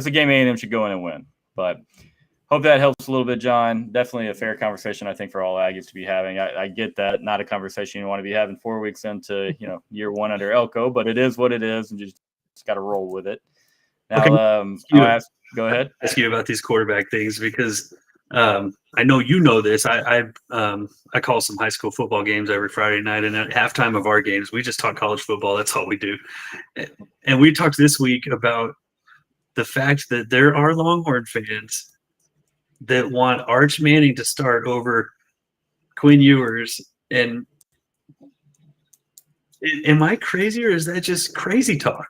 a game A&M should go in and win. But hope that helps a little bit, John. Definitely a fair conversation, I think, for all Aggies to be having. I get that, not a conversation you want to be having 4 weeks into, year one under Elko, but it is what it is, and just got to roll with it. Now, okay. Go ahead. Ask you about these quarterback things, because I know you know this. I call some high school football games every Friday night, and at halftime of our games, we just talk college football. That's all we do. And we talked this week about the fact that there are Longhorn fans that want Arch Manning to start over Quinn Ewers. And am I crazy, or is that just crazy talk?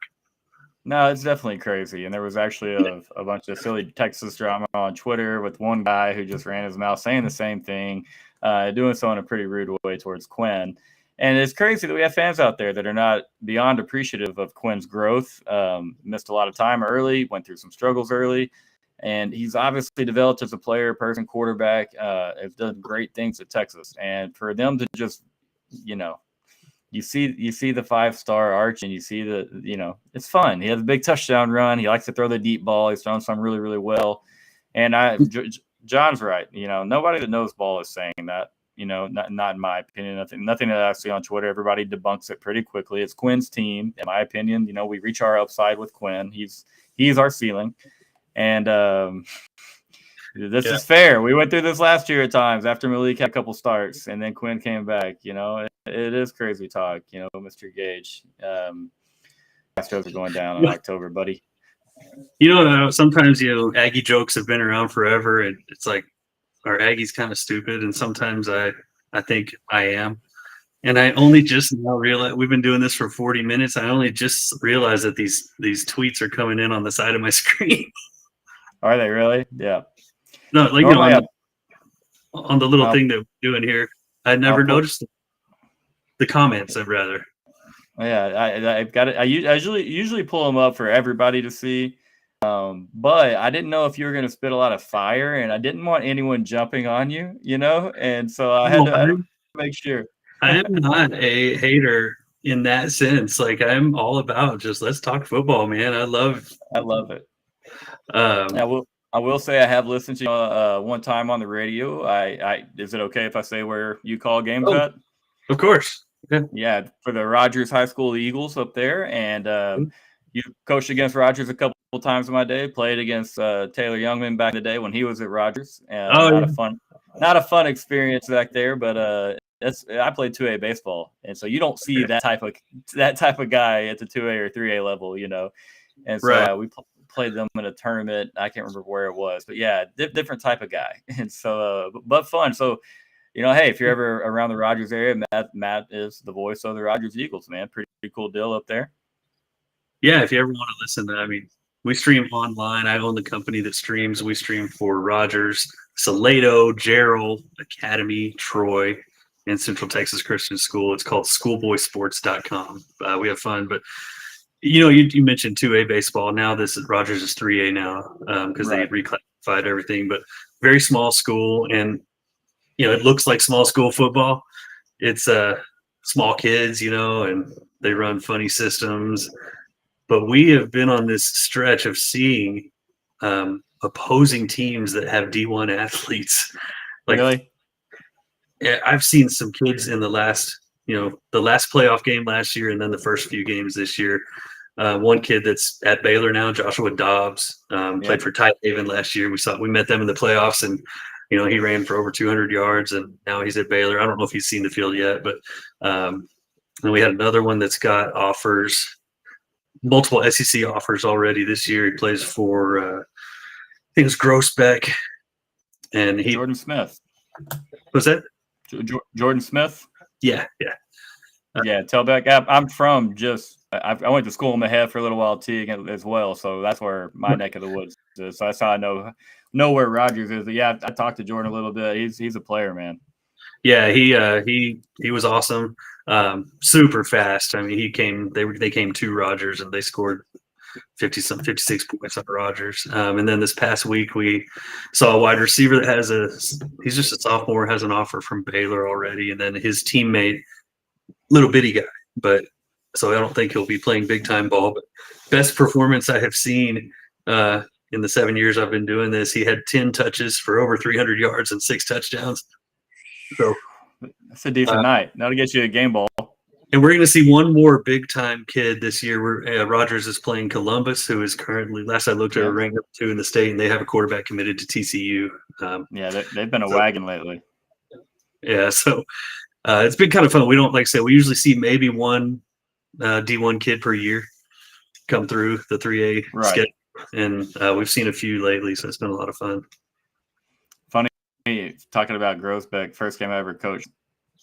No, it's definitely crazy. And there was actually a bunch of silly Texas drama on Twitter with one guy who just ran his mouth saying the same thing, doing so in a pretty rude way towards Quinn. And it's crazy that we have fans out there that are not beyond appreciative of Quinn's growth. Missed a lot of time early, went through some struggles early. And he's obviously developed as a player, person, quarterback, has done great things at Texas. And for them to just, you see the 5-star Arch, and you see it's fun. He has a big touchdown run. He likes to throw the deep ball. He's thrown some really, really well. And John's right. Nobody that knows ball is saying that. Not in my opinion. Nothing that I see on Twitter. Everybody debunks it pretty quickly. It's Quinn's team, in my opinion. We reach our upside with Quinn. He's our ceiling, and this is fair. We went through this last year at times after Malik had a couple starts, and then Quinn came back. It is crazy talk. Mr. Gage. Astros are going down in October, buddy. Sometimes Aggie jokes have been around forever, and it's like, are Aggies kind of stupid? And sometimes I think I am. And I only just now realize, we've been doing this for 40 minutes. I only just realized that these tweets are coming in on the side of my screen. Are they really? Yeah. No, like on the little thing that we're doing here, I never noticed the comments. I'd rather. Yeah, I've got it. I usually pull them up for everybody to see. But I didn't know if you were going to spit a lot of fire, and I didn't want anyone jumping on you, and so I had to make sure. I am not a hater in that sense. Like, I'm all about just let's talk football, man. I love it. I will say I have listened to you one time on the radio. Is it okay if I say where you call games at? Of course. Yeah, for the Rogers High School Eagles up there, and you coached against Rogers a couple times in my day. Played against Taylor Youngman back in the day when he was at Rogers. Not a fun experience back there, but I played 2A baseball, and so you don't see that type of guy at the 2A or 3A level, And so we played them in a tournament. I can't remember where it was, but yeah, different type of guy, and so but fun. So. Hey, if you're ever around the Rogers area, Matt is the voice of the Rogers Eagles, man. Pretty cool deal up there. Yeah, if you ever want to listen, we stream online. I own the company that streams. We stream for Rogers, Salado, Gerald, Academy, Troy, and Central Texas Christian School. It's called schoolboysports.com. We have fun, but you mentioned 2A baseball. Now Rogers is 3A now because they reclassified everything, but very small school, and it looks like small school football. It's small kids, and they run funny systems. But we have been on this stretch of seeing opposing teams that have D1 athletes. Like, really? Yeah, I've seen some kids in the last playoff game last year, and then the first few games this year. One kid that's at Baylor now, Joshua Dobbs, played for Tidehaven last year. We met them in the playoffs, and he ran for over 200 yards, and now he's at Baylor. I don't know if he's seen the field yet, but and we had another one that's got offers, multiple SEC offers already this year. He plays for, I think it's Grossbeck, and Jordan Smith. Was that Jordan Smith? Yeah. Telbeck. I'm from I went to school in the head for a little while too as well, so that's where my neck of the woods is. So that's how I know where Rogers is. But yeah, I talked to Jordan a little bit. He's a player, man. Yeah, he was awesome. Super fast. I mean, they came to Rogers and they scored 56 points on Rogers. And then this past week we saw a wide receiver that he's just a sophomore, has an offer from Baylor already, and then his teammate, little bitty guy, but so I don't think he'll be playing big time ball. But best performance I have seen in the 7 years I've been doing this, he had 10 touches for over 300 yards and 6 touchdowns. So that's a decent night. That'll get you a game ball. And we're going to see one more big time kid this year. Where Rogers is playing Columbus, who is currently, last I looked, are ranked up 2 in the state, and they have a quarterback committed to TCU. They've been a wagon lately. Yeah, so it's been kind of fun. We don't, like I said, we usually see maybe one D1 kid per year come through the 3A schedule, and we've seen a few lately, so it's been a lot of fun. Funny, talking about Groesbeck, first game I ever coached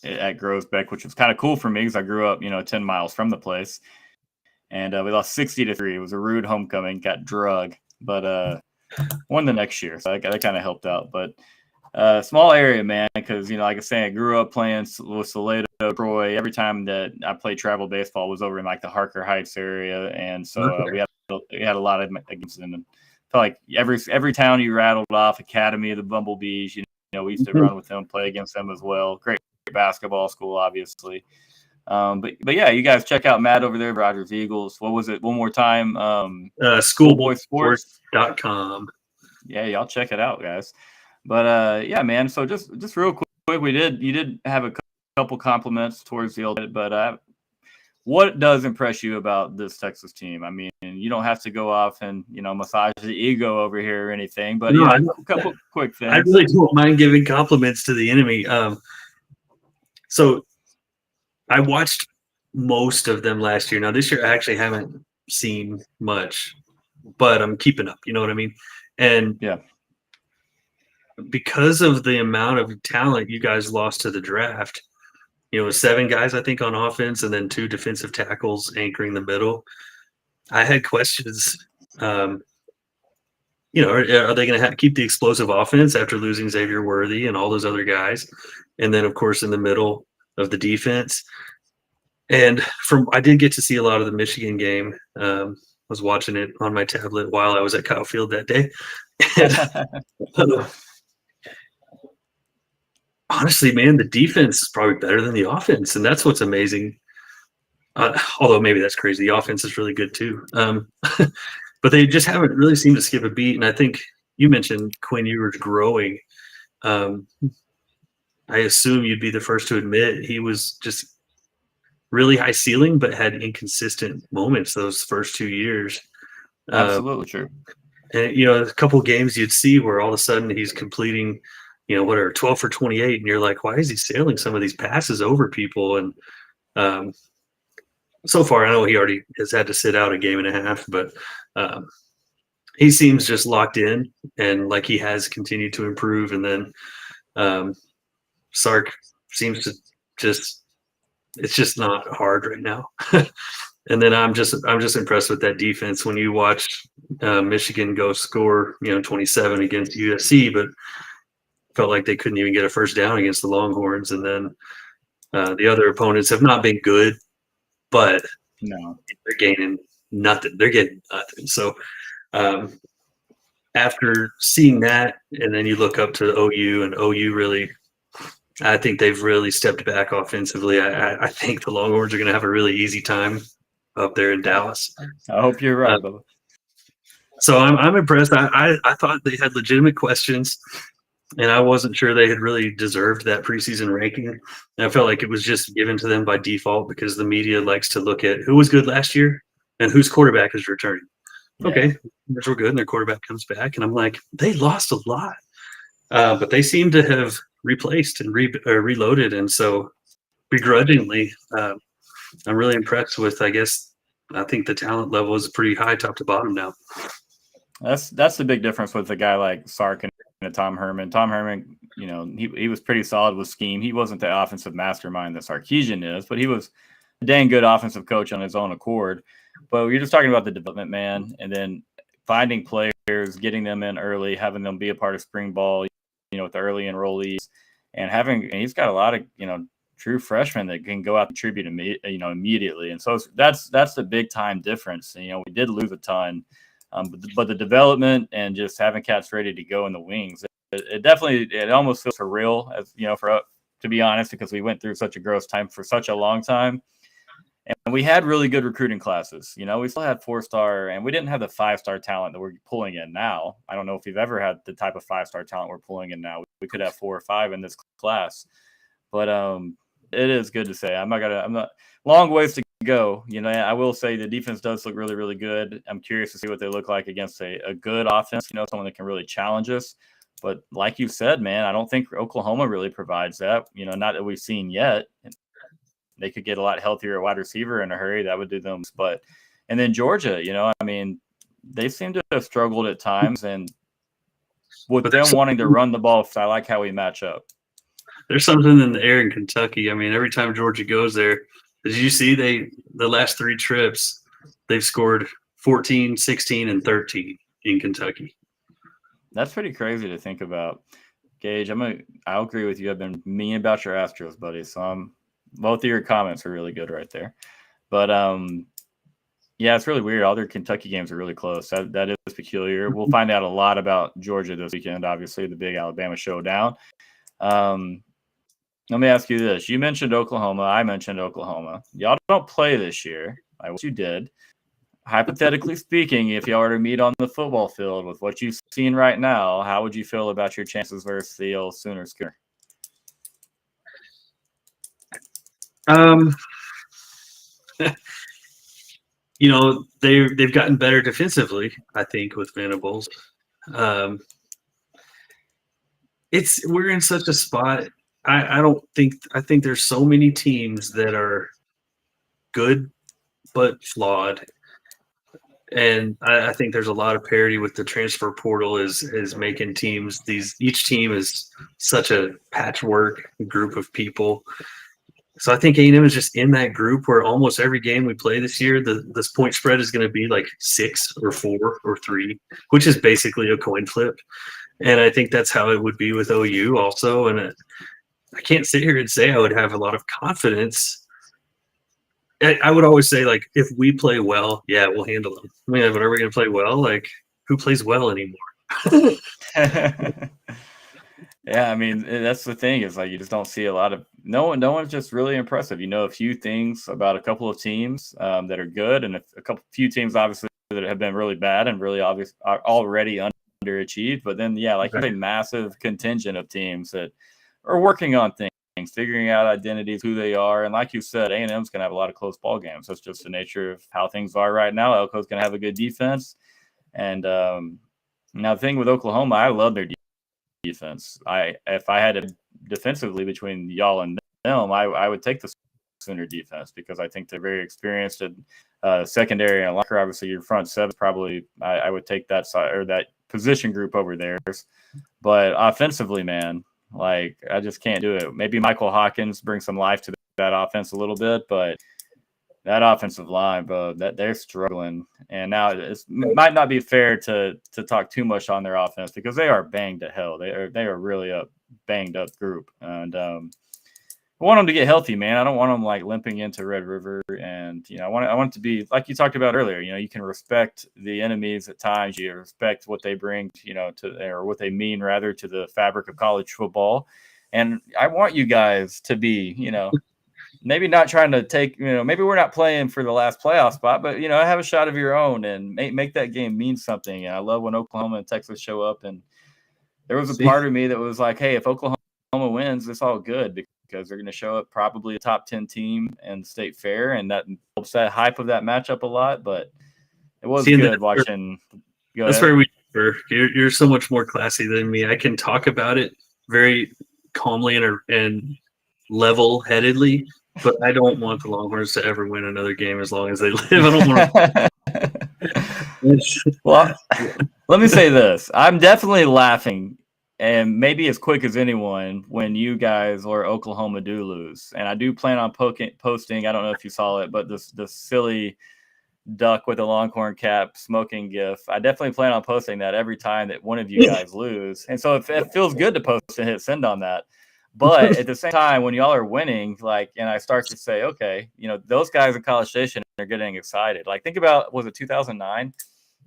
at Groesbeck, which was kind of cool for me because I grew up, 10 miles from the place, and we lost 60-3. It was a rude homecoming, got drug, but won the next year, so that kind of helped out. But small area, man, because like I was saying, I grew up playing with Salado, Troy. Every time that I played travel baseball was over in like the Harker Heights area, and so we had a lot of games in them. Felt like every town you rattled off, Academy of the Bumblebees, we used to run with them, play against them as well. Great basketball school, obviously. But yeah, you guys check out Matt over there, Rogers Eagles. What was it? One more time. Schoolboysports.com. Yeah, y'all check it out, guys. But yeah, man. So just real quick, you did have a couple compliments towards the old, but what does impress you about this Texas team? I mean, you don't have to go off and massage the ego over here or anything, but a couple quick things. I really don't mind giving compliments to the enemy. So I watched most of them last year. Now this year I actually haven't seen much, but I'm keeping up. You know what I mean? And yeah. Because of the amount of talent you guys lost to the draft, 7 guys, I think, on offense and then 2 defensive tackles anchoring the middle. I had questions. Are they going to keep the explosive offense after losing Xavier Worthy and all those other guys? And then, of course, in the middle of the defense. And I did get to see a lot of the Michigan game. I was watching it on my tablet while I was at Kyle Field that day. Honestly, man, the defense is probably better than the offense, and that's what's amazing. Although maybe that's crazy. The offense is really good too. But they just haven't really seemed to skip a beat. And I think you mentioned, Quinn, you were growing. I assume you'd be the first to admit he was just really high ceiling, but had inconsistent moments those first 2 years. Absolutely true. And, a couple of games you'd see where all of a sudden he's completing – 12 for 28, and you're like, why is he sailing some of these passes over people? And so far, I know he already has had to sit out a game and a half, but he seems just locked in and like he has continued to improve. And then Sark seems to it's just not hard right now. And then I'm just impressed with that defense. When you watch Michigan go score 27 against USC, but felt like they couldn't even get a first down against the Longhorns. And then the other opponents have not been good, but no, they're gaining nothing. They're getting nothing. So after seeing that, and then you look up to OU, and OU really, I think they've really stepped back offensively. I think the Longhorns are going to have a really easy time up there in Dallas. I hope you're right, Bubba. So I'm impressed. I thought they had legitimate questions. And I wasn't sure they had really deserved that preseason ranking. And I felt like it was just given to them by default because the media likes to look at who was good last year and whose quarterback is returning. Yeah. Okay, we're good, and their quarterback comes back. And I'm like, they lost a lot. But they seem to have replaced and reloaded. And so begrudgingly, I'm really impressed with, I think the talent level is pretty high top to bottom now. That's the big difference with a guy like Sark and Tom Herman. Tom Herman, he was pretty solid with scheme. He wasn't the offensive mastermind that Sarkisian is, but he was a dang good offensive coach on his own accord. But you're just talking about the development, man, and then finding players, getting them in early, having them be a part of spring ball, with the early enrollees, and he's got a lot of, true freshmen that can go out and contribute immediately. And so that's the big time difference. And, we did lose a ton, but the development and just having cats ready to go in the wings, it definitely, it almost feels surreal, as to be honest, because we went through such a gross time for such a long time. And we had really good recruiting classes. We still had 4-star, and we didn't have the 5-star talent that we're pulling in now. I don't know if we've ever had the type of 5-star talent we're pulling in now. We could have 4 or 5 in this class, but it is good to say. I'm not long ways to go. I will say the defense does look really, really good. I'm curious to see what they look like against a good offense. Someone that can really challenge us. But like you said, man, I don't think Oklahoma really provides that. Not that we've seen yet. They could get a lot healthier at wide receiver in a hurry. That would do them. And then Georgia, they seem to have struggled at times. And with them wanting to run the ball, I like how we match up. There's something in the air in Kentucky. Every time Georgia goes there, did you see the last 3 trips, they've scored 14, 16, and 13 in Kentucky. That's pretty crazy to think about. Gage, I'll agree with you. I've been mean about your Astros, buddy. So both of your comments are really good right there. But yeah, it's really weird. All their Kentucky games are really close. That is peculiar. We'll find out a lot about Georgia this weekend, obviously, the big Alabama showdown. Let me ask you this. You mentioned Oklahoma. I mentioned Oklahoma. Y'all don't play this year. I wish you did. Hypothetically speaking, if y'all were to meet on the football field with what you've seen right now, how would you feel about your chances versus the old Sooner Schooner? They've gotten better defensively, I think, with Venables. We're in such a spot. I think there's so many teams that are good but flawed. And I think there's a lot of parity with the transfer portal is making teams each team is such a patchwork group of people. So I think A&M is just in that group where almost every game we play this year, this point spread is going to be like 6 or 4 or 3, which is basically a coin flip. And I think that's how it would be with OU also. And I can't sit here and say I would have a lot of confidence. I would always say, like, if we play well, yeah, we'll handle them. But are we going to play well? Like, who plays well anymore? Yeah, that's the thing is, like, you just don't see a lot of no one's just really impressive. A few things about a couple of teams that are good, and a few teams obviously that have been really bad and really obvious are already underachieved. But then, yeah, like you have a massive contingent of teams that are working on things, figuring out identities, who they are, and like you said, A&M's gonna have a lot of close ball games. That's just the nature of how things are right now. Elko's gonna have a good defense, and now the thing with Oklahoma, I love their defense. If I had to defensively between y'all and them, I would take the Sooner defense because I think they're very experienced at secondary and locker. Obviously, your front seven probably I would take that side or that position group over theirs, but offensively, man. Like, I just can't do it. Maybe Michael Hawkins brings some life to that offense a little bit, but that offensive line, bro, that they're struggling. And now it might not be fair to talk too much on their offense because they are banged to hell. They are really a banged up group, and I want them to get healthy, man. I don't want them like limping into Red River, and I want it to be like you talked about earlier. You can respect the enemies at times. You respect what they bring, or what they mean rather to the fabric of college football. And I want you guys to be, maybe not trying to take, maybe we're not playing for the last playoff spot, but have a shot of your own and make that game mean something. And I love when Oklahoma and Texas show up, and there was a part of me that was like, hey, if Oklahoma wins, it's all good because they're going to show up probably a top 10 team in the state fair, and that helps that hype of that matchup a lot. But it was good watching. That's where we differ. You're so much more classy than me. I can talk about it very calmly and level-headedly, but I don't want the Longhorns to ever win another game as long as they live. I don't want to. Well, let me say this. I'm definitely laughing, and maybe as quick as anyone, when you guys or Oklahoma do lose. And I do plan on posting, I don't know if you saw it, but the silly duck with a Longhorn cap smoking gif. I definitely plan on posting that every time that one of you guys lose. And so it feels good to post and hit send on that. But at the same time, when y'all are winning, like, and I start to say, okay, those guys in College Station are getting excited. Like, think about, was it 2009?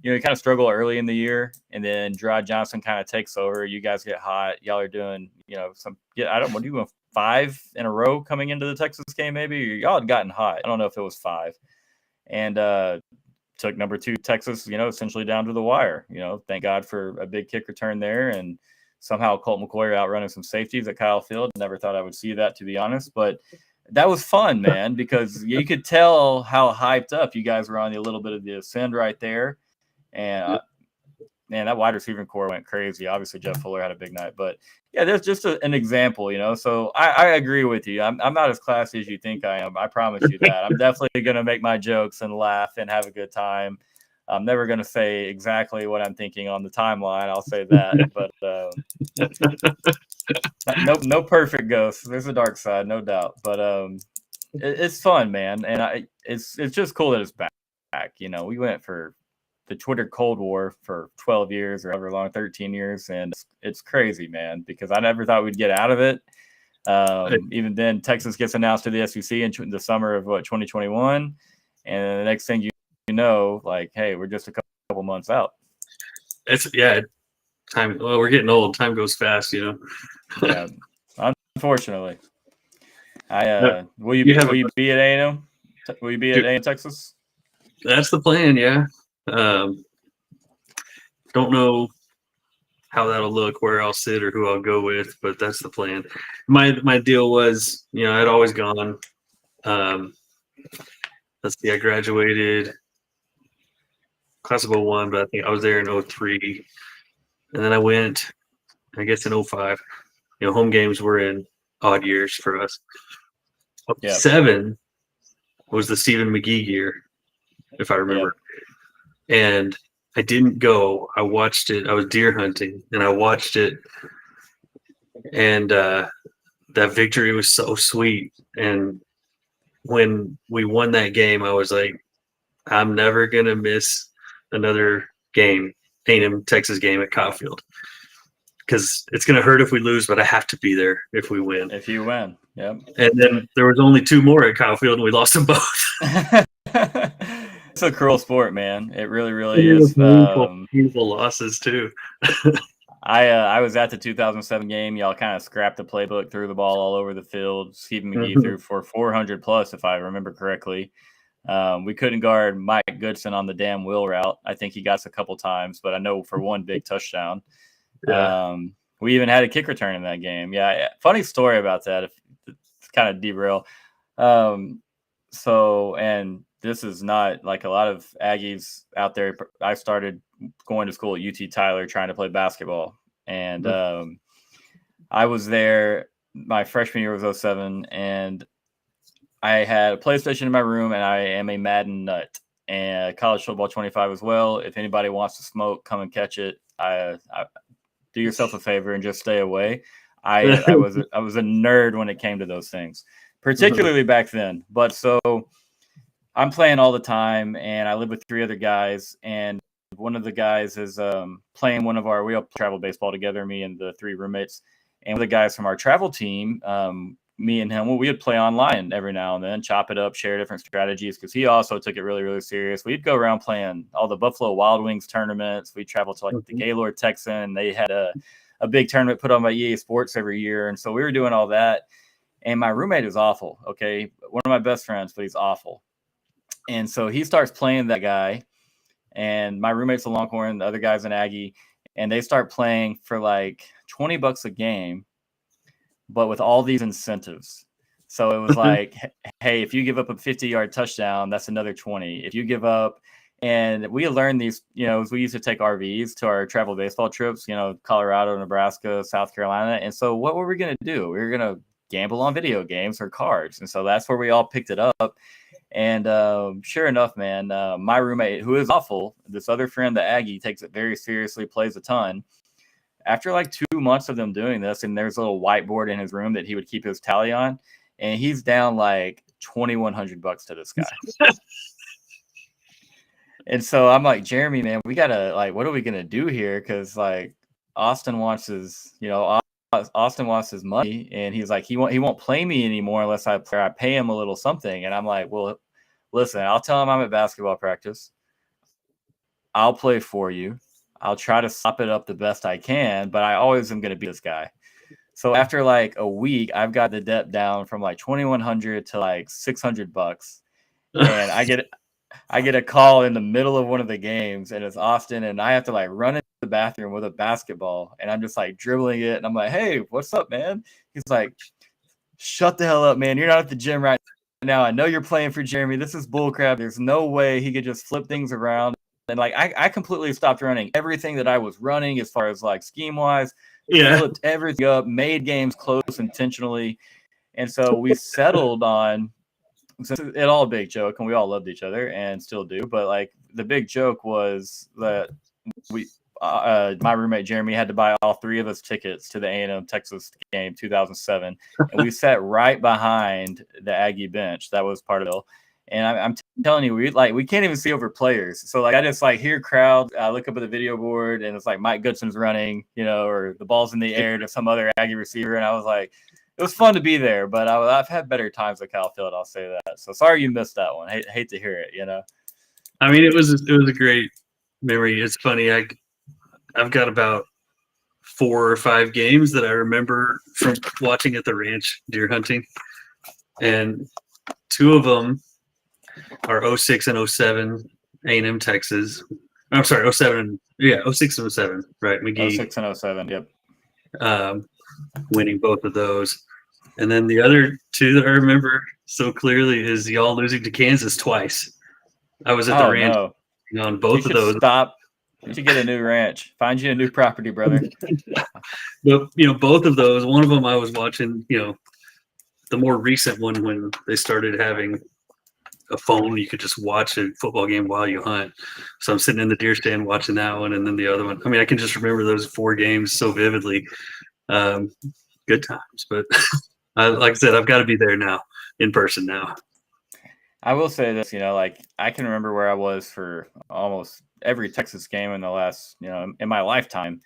You kind of struggle early in the year, and then Dry Johnson kind of takes over. You guys get hot. Y'all are doing, I don't know, you went 5 in a row coming into the Texas game, maybe? Y'all had gotten hot. I don't know if it was 5. And took number 2 Texas, essentially down to the wire. Thank God for a big kick return there, and somehow Colt McCoy outrunning some safeties at Kyle Field. Never thought I would see that, to be honest, but that was fun, man, because you could tell how hyped up you guys were on a little bit of the ascend right there. And man, that wide receiving core went crazy. Obviously, Jeff Fuller had a big night, but yeah, there's just an example, So I agree with you. I'm not as classy as you think I am. I promise you that. I'm definitely going to make my jokes and laugh and have a good time. I'm never going to say exactly what I'm thinking on the timeline. I'll say that, but no perfect ghosts. There's a dark side, no doubt. But it's fun, man, and it's just cool that it's back. We went for the Twitter Cold War for 12 years or however long, 13 years, and it's crazy, man, because I never thought we'd get out of it. Even then, Texas gets announced to the SEC in the summer of 2021, and the next thing you know, like, hey, we're just a couple months out. Time. Well, we're getting old. Time goes fast, Yeah, unfortunately. Will you be at A&M? Will you be at A&M Texas? That's the plan. Yeah. Don't know how that'll look, where I'll sit, or who I'll go with, but that's the plan. My deal was, I'd always gone. Let's see, I graduated class of 01, but I think I was there in 03. And then I went, I guess, in 05. Home games were in odd years for us. 07 was the Stephen McGee year, if I remember. And I didn't go. I watched it. I was deer hunting, and I watched it. And that victory was so sweet. And when we won that game, I was like, I'm never going to miss another game, A&M Texas game at Kyle Field. Because it's going to hurt if we lose, but I have to be there if we win. If you win, yep. And then there was only 2 more at Kyle Field, and we lost them both. It's a cruel sport, man. It really, really is. Painful losses too. I was at the 2007 game. Y'all kind of scrapped the playbook, threw the ball all over the field. Stephen McGee threw for 400 plus, if I remember correctly. We couldn't guard Mike Goodson on the damn wheel route. I think he got us a couple times, but I know for one big touchdown. Yeah. We even had a kick return in that game. Yeah, funny story about that. If it's kind of derail. And this is not like a lot of Aggies out there. I started going to school at UT Tyler trying to play basketball. And I was there, my freshman year was 07, and I had a PlayStation in my room, and I am a Madden nut. And college football 25 as well. If anybody wants to smoke, come and catch it. I do yourself a favor and just stay away. I was a nerd when it came to those things, particularly back then. But so I'm playing all the time, and I live with 3 other guys, and one of the guys is playing we all travel baseball together, me and the 3 roommates, and one of the guys from our travel team, me and him, we would play online every now and then, chop it up, share different strategies, because he also took it really, really serious. We'd go around playing all the Buffalo Wild Wings tournaments. We traveled to like the Gaylord Texan. They had a big tournament put on by EA Sports every year, and so we were doing all that. And my roommate is awful, okay? One of my best friends, but he's awful. And so he starts playing that guy, and my roommate's a Longhorn, the other guy's an Aggie, and they start playing for like $20 a game, but with all these incentives. So it was like, hey, if you give up a 50-yard touchdown, that's another 20. If you give up, and we learned these, we used to take RVs to our travel baseball trips, Colorado, Nebraska, South Carolina. And so what were we going to do? We were going to gamble on video games or cards. And so that's where we all picked it up. And sure enough, man, my roommate, who is awful, this other friend, the Aggie, takes it very seriously, plays a ton. After like 2 months of them doing this, and there's a little whiteboard in his room that he would keep his tally on, and he's down like $2,100 to this guy. And so I'm like, Jeremy, man, we gotta, like, what are we gonna do here? Because like Austin wants his, Austin wants his money, and he's like, he won't play me anymore unless I pay him a little something. And I'm like, well, listen, I'll tell him I'm at basketball practice. I'll play for you. I'll try to sop it up the best I can, but I always am going to be this guy. So after like a week, I've got the debt down from like $2,100 to like $600, and I get a call in the middle of one of the games, and it's Austin, and I have to like run into the bathroom with a basketball, and I'm just like dribbling it, and I'm like, hey, what's up, man? He's like, shut the hell up, man. You're not at the gym right now. I know you're playing for Jeremy. This is bullcrap. There's no way he could just flip things around. And like I completely stopped running everything that I was running as far as like scheme wise. Yeah. Flipped everything up, made games close intentionally. And so we settled on, since it's all a big joke and we all loved each other and still do, but like the big joke was that we my roommate Jeremy had to buy all three of us tickets to the A&M Texas game 2007, and we sat right behind the Aggie bench. That was part of it. And I'm telling you, we can't even see over players. So like I just like hear crowd. I look up at the video board, and it's like Mike Goodson's running, or the ball's in the air to some other Aggie receiver, and I was like, it was fun to be there. But I've had better times at Cal Field, I'll say that. So sorry you missed that one. Hate to hear it. I mean, it was a great memory. It's funny. I've got about 4 or 5 games that I remember from watching at the ranch deer hunting, and 2 of them are 06 and 07 A&M Texas. I'm sorry, 07. Yeah, 06 and 07. Right, McGee. 06 and 07. Yep. Winning both of those, and then the other 2 that I remember so clearly is y'all losing to Kansas twice. I was at the ranch on both of those. Stop. You should get a new ranch. Find you a new property, brother. But both of those. One of them I was watching. The more recent one when they started having a phone, you could just watch a football game while you hunt. So I'm sitting in the deer stand watching that one, and then the other one. I mean, I can just remember those 4 games so vividly. Good times, but like I said, I've got to be there now, in person now. I will say this, like I can remember where I was for almost every Texas game in the last, in my lifetime,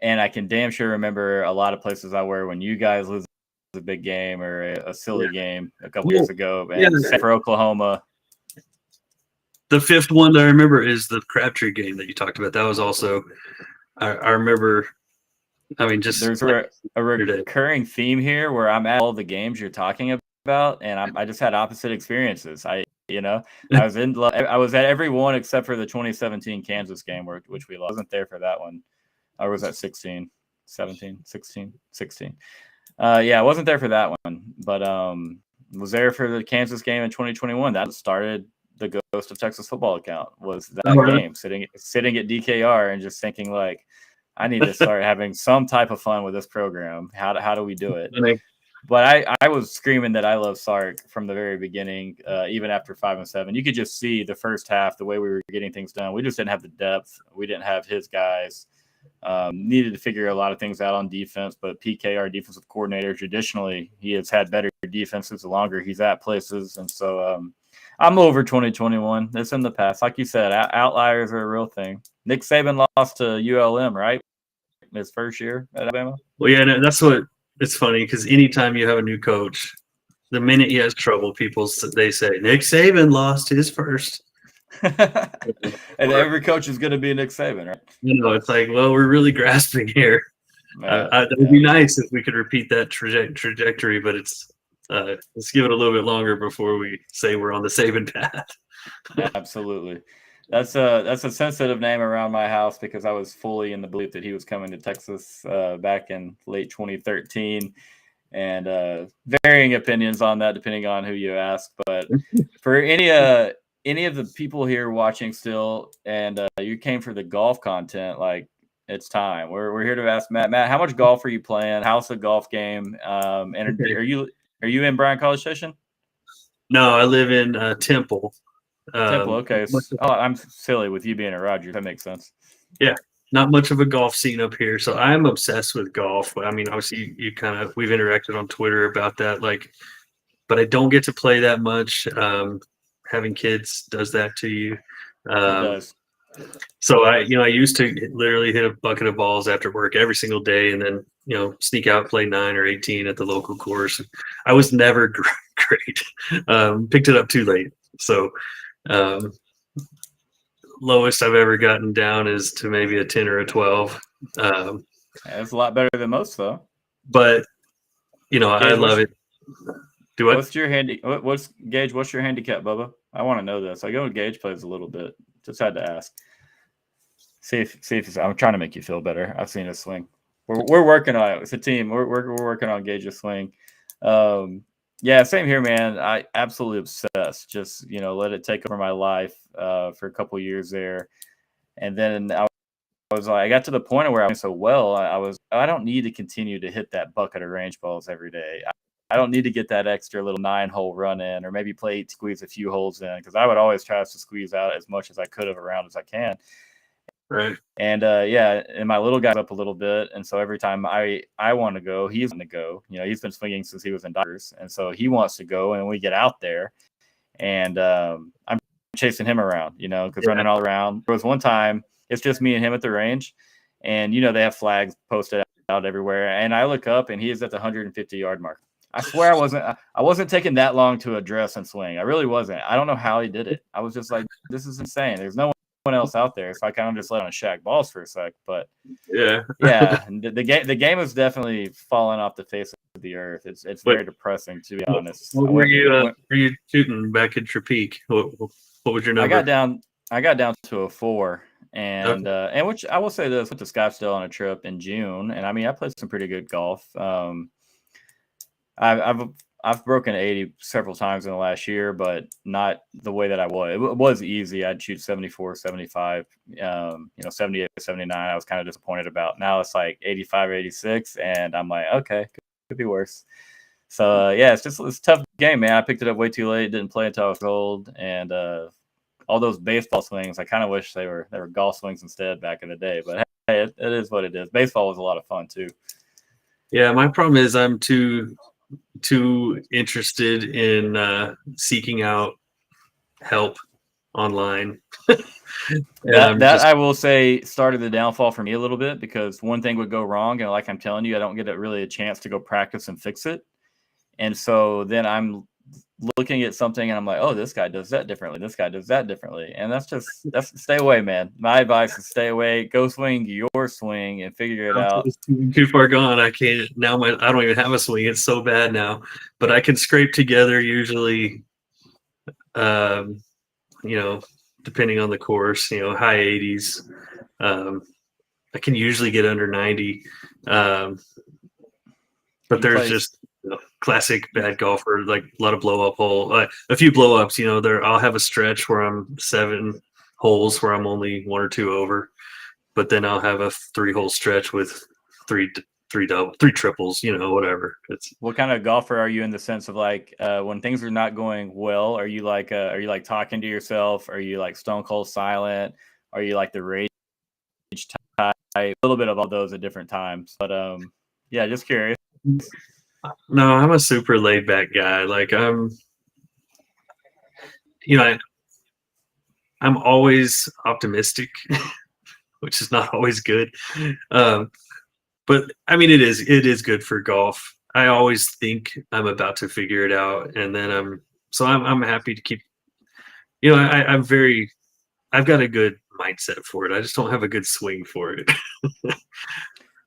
and I can damn sure remember a lot of places I were when you guys lose a big game or a silly game a couple years ago, and for Oklahoma. The 5th one that I remember is the Crabtree game that you talked about. That was also, I remember. I mean, just there's a recurring theme here where I'm at all the games you're talking about, and I just had opposite experiences. I was at every one except for the 2017 Kansas game which we lost. I wasn't there for that one. I was at 16. Yeah, I wasn't there for that one, but was there for the Kansas game in 2021. That started the Ghost of Texas Football account. Was that game sitting at DKR and just thinking like, I need to start having some type of fun with this program. How do we do it? But I was screaming that I love Sark from the very beginning, even after 5 and 7. You could just see the first half, the way we were getting things done. We just didn't have the depth. We didn't have his guys. Needed to figure a lot of things out on defense, but PK, our defensive coordinator, traditionally, he has had better defenses the longer he's at places. And so I'm over 2021. It's in the past. Like you said, outliers are a real thing. Nick Saban lost to ULM, right? His first year at Alabama. Well, yeah, that's what it's funny because anytime you have a new coach, the minute he has trouble, they say Nick Saban lost his first. And every coach is going to be Nick Saban, right? It's like, well, we're really grasping here. It would be nice if we could repeat that trajectory, but let's give it a little bit longer before we say we're on the Saban path. Absolutely. That's a sensitive name around my house because I was fully in the belief that he was coming to Texas back in late 2013, and varying opinions on that depending on who you ask. But for any of the people here watching still, and you came for the golf content, like it's time. We're here to ask Matt. Matt, how much golf are you playing? How's the golf game? And are you in Bryan College Station? No, I live in Temple. Temple, okay. I'm silly with you being a Rogers. That makes sense. Yeah, not much of a golf scene up here, so I'm obsessed with golf. I mean, obviously, we've interacted on Twitter about that, but I don't get to play that much. Having kids does that to you. It does. So I used to literally hit a bucket of balls after work every single day, and then sneak out, play 9 or 18 at the local course. I was never great. Picked it up too late. So um, lowest I've ever gotten down is to maybe a 10 or a 12. That's a lot better than most, though. But I Gage, love it. Do what? What's your Gage? What's your handicap, Bubba? I want to know this. I go with Gage plays a little bit. Just had to ask. See if I'm trying to make you feel better. I've seen a swing. We're working on it. It's a team. We're working on Gage's swing. Yeah, same here, man. I absolutely obsessed. Just let it take over my life for a couple years there, and then I was like, I got to the point where I was so well. I don't need to continue to hit that bucket of range balls every day. I don't need to get that extra little 9-hole run in, or maybe squeeze a few holes in, because I would always try to squeeze out as much as I could of a round as I can. Right. And and my little guy's up a little bit, and so every time I want to go, he's going to go. He's been swinging since he was in Dodgers, and so he wants to go, and we get out there, and I'm chasing him around, because running all around. There was one time it's just me and him at the range, and they have flags posted out everywhere, and I look up and he is at the 150-yard mark. I swear I wasn't taking that long to address and swing. I really wasn't. I don't know how he did it. I was just like, this is insane. There's no one else out there, so I kind of just let on shack balls for a sec. But yeah, the game is definitely falling off the face of the earth. It's very depressing, to be honest. What were you shooting back at your peak? What was your number? I got down to a 4. And and which I will say this, went to Scottsdale on a trip in June, and I mean I played some pretty good golf. I've broken 80 several times in the last year, but not the way that I was. It was easy. I'd shoot 74, 75, 78, 79. I was kind of disappointed about. Now it's like 85, 86, and I'm like, okay, could be worse. So it's a tough game, man. I picked it up way too late. Didn't play until I was old, and all those baseball swings, I kind of wish they were golf swings instead back in the day. But hey, it is what it is. Baseball was a lot of fun too. Yeah, my problem is I'm too interested in seeking out help online. that I will say started the downfall for me a little bit, because one thing would go wrong, and like I'm telling you, I don't get really a chance to go practice and fix it. And so then I'm looking at something and I'm like, oh, this guy does that differently. This guy does that differently. And that's stay away, man. My advice is stay away, go swing your swing and figure it out. It's too far gone. I can't now. I don't even have a swing. It's so bad now, but I can scrape together usually, depending on the course, high 80s. I can usually get under 90. But there's just classic bad golfer, like a lot of blow up hole, a few blow ups. I'll have a stretch where I'm 7 holes where I'm only 1 or 2 over, but then I'll have a 3-hole stretch with three triples. Whatever. What kind of golfer are you in the sense of like when things are not going well? Are you like talking to yourself? Are you like stone cold silent? Are you like the rage type? A little bit of all those at different times, but just curious. No, I'm a super laid back guy. Like I'm always optimistic, which is not always good. But I mean, it is good for golf. I always think I'm about to figure it out, and then I'm happy to keep. I've got a good mindset for it. I just don't have a good swing for it.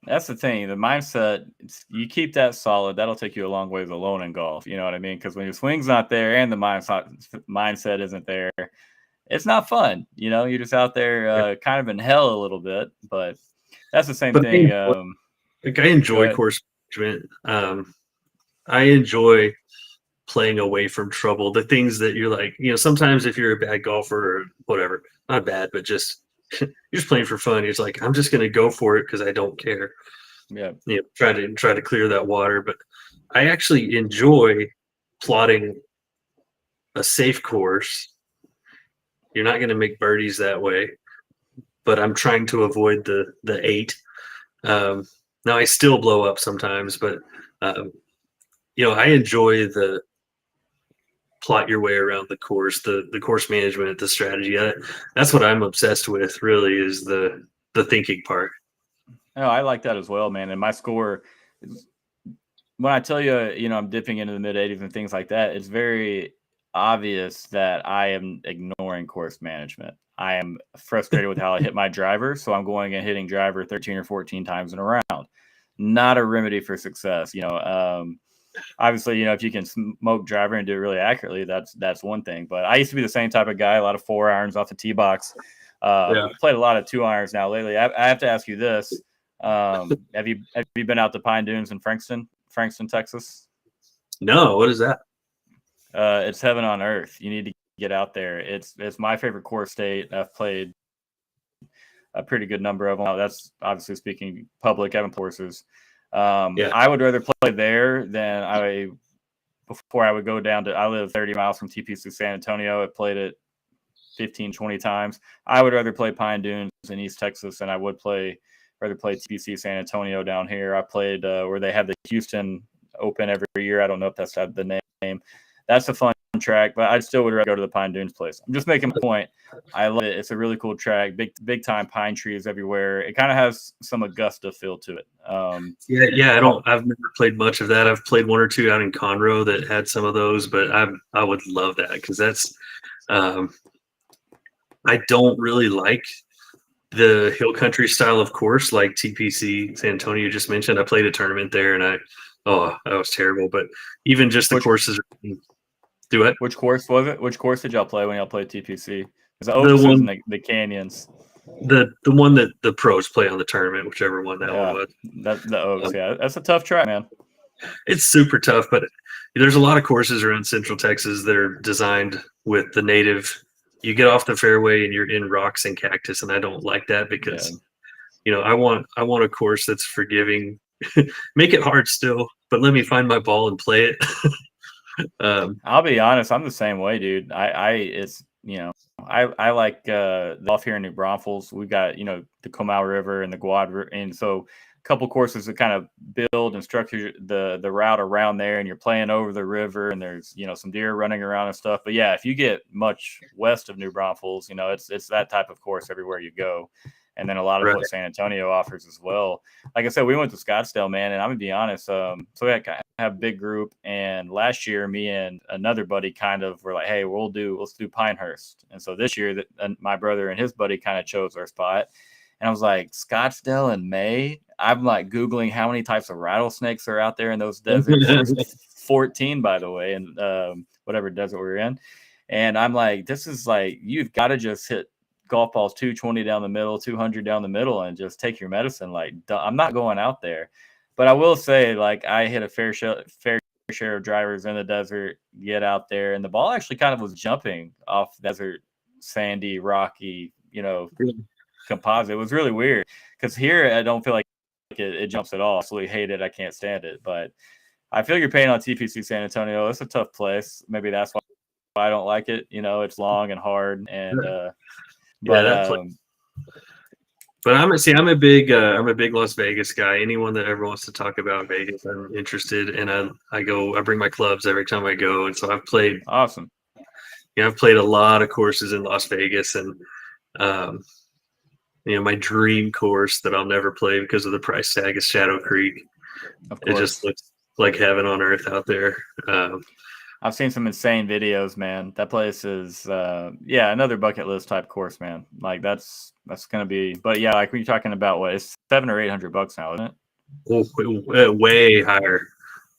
That's the thing. The mindset, you keep that solid, that'll take you a long ways alone in golf. You know what I mean? Because when your swing's not there and the mindset isn't there, it's not fun. You're just out there kind of in hell a little bit. But that's the same thing. I enjoy course management. I enjoy playing away from trouble. The things that you're like, sometimes if you're a bad golfer or whatever, not bad, but just you're just playing for fun. It's like, I'm just going to go for it because I don't care. Yeah. Try to clear that water. But I actually enjoy plotting a safe course. You're not going to make birdies that way, but I'm trying to avoid the 8. Now I still blow up sometimes, but I enjoy the plot your way around the course, the course management, the strategy. That's what I'm obsessed with, really, is the thinking part. Oh, I like that as well, man. And my score, when I tell you, I'm dipping into the mid 80s and things like that, it's very obvious that I am ignoring course management. I am frustrated with how I hit my driver, so I'm going and hitting driver 13 or 14 times in a round. Not a remedy for success. Obviously, if you can smoke driver and do it really accurately, that's one thing. But I used to be the same type of guy, a lot of 4 irons off the tee box. Played a lot of 2 irons now lately. I have to ask you this. Have you been out to Pine Dunes in Frankston, Texas? No, what is that? It's heaven on earth. You need to get out there. It's my favorite course state. I've played a pretty good number of them. That's obviously speaking public Evan courses. I would rather play there than before I would go down to, I live 30 miles from TPC San Antonio. I played it 15, 20 times. I would rather play Pine Dunes in East Texas than I would rather play TPC San Antonio down here. I played where they have the Houston Open every year. I don't know if that's the name. That's a fun track, but I still would rather go to the Pine Dunes place. I'm just making a point. I love it. It's a really cool track. Big time pine trees everywhere. It kind of has some Augusta feel to it. I've never played much of that. I've played 1 or 2 out in Conroe that had some of those, but I would love that because that's I don't really like the hill country style of course like TPC San Antonio just mentioned. I played a tournament there and that was terrible. But even just the courses. Do it. Which course was it? Which course did y'all play when y'all played TPC? The Oaks and the Canyons. The one that the pros play on the tournament, whichever one that one was. The Oaks, that's a tough track, man. It's super tough, but there's a lot of courses around Central Texas that are designed with the native. You get off the fairway and you're in rocks and cactus, and I don't like that because I want a course that's forgiving. Make it hard still, but let me find my ball and play it. I'll be honest, I'm the same way, dude. I like the off here in New Braunfels. We've got the Comal River and the Guad River, and so a couple courses that kind of build and structure the route around there, and you're playing over the river, and there's some deer running around and stuff. But yeah, if you get much west of New Braunfels, it's that type of course everywhere you go. And then a lot of what San Antonio offers as well. Like I said, we went to Scottsdale, man, and I'm gonna be honest. So we have a big group, and last year, me and another buddy kind of were like, "Hey, let's do Pinehurst." And so this year, my brother and his buddy kind of chose our spot, and I was like, Scottsdale in May. I'm like Googling how many types of rattlesnakes are out there in those deserts. 14, by the way, and whatever desert we're in. And I'm like, this is like you've got to just hit golf balls 220 down the middle, 200 down the middle, and just take your medicine. Like, I'm not going out there. But I will say, like, I hit a fair share of drivers in the desert, get out there, and the ball actually kind of was jumping off desert, sandy, rocky, composite. It was really weird because here I don't feel like it jumps at all. I absolutely hate it. I can't stand it. But I feel your pain on TPC San Antonio. It's a tough place. Maybe that's why I don't like it. It's long and hard, and but I'm a big Las Vegas guy. Anyone that ever wants to talk about Vegas, I'm interested. And I bring my clubs every time I go. And so I've played awesome. I've played a lot of courses in Las Vegas, and my dream course that I'll never play because of the price tag is Shadow Creek. It just looks like heaven on earth out there. I've seen some insane videos, man. That place is, another bucket list type course, man. Like that's gonna be, but yeah, like when you're talking about it's $700 or $800 now, isn't it? Oh, way higher.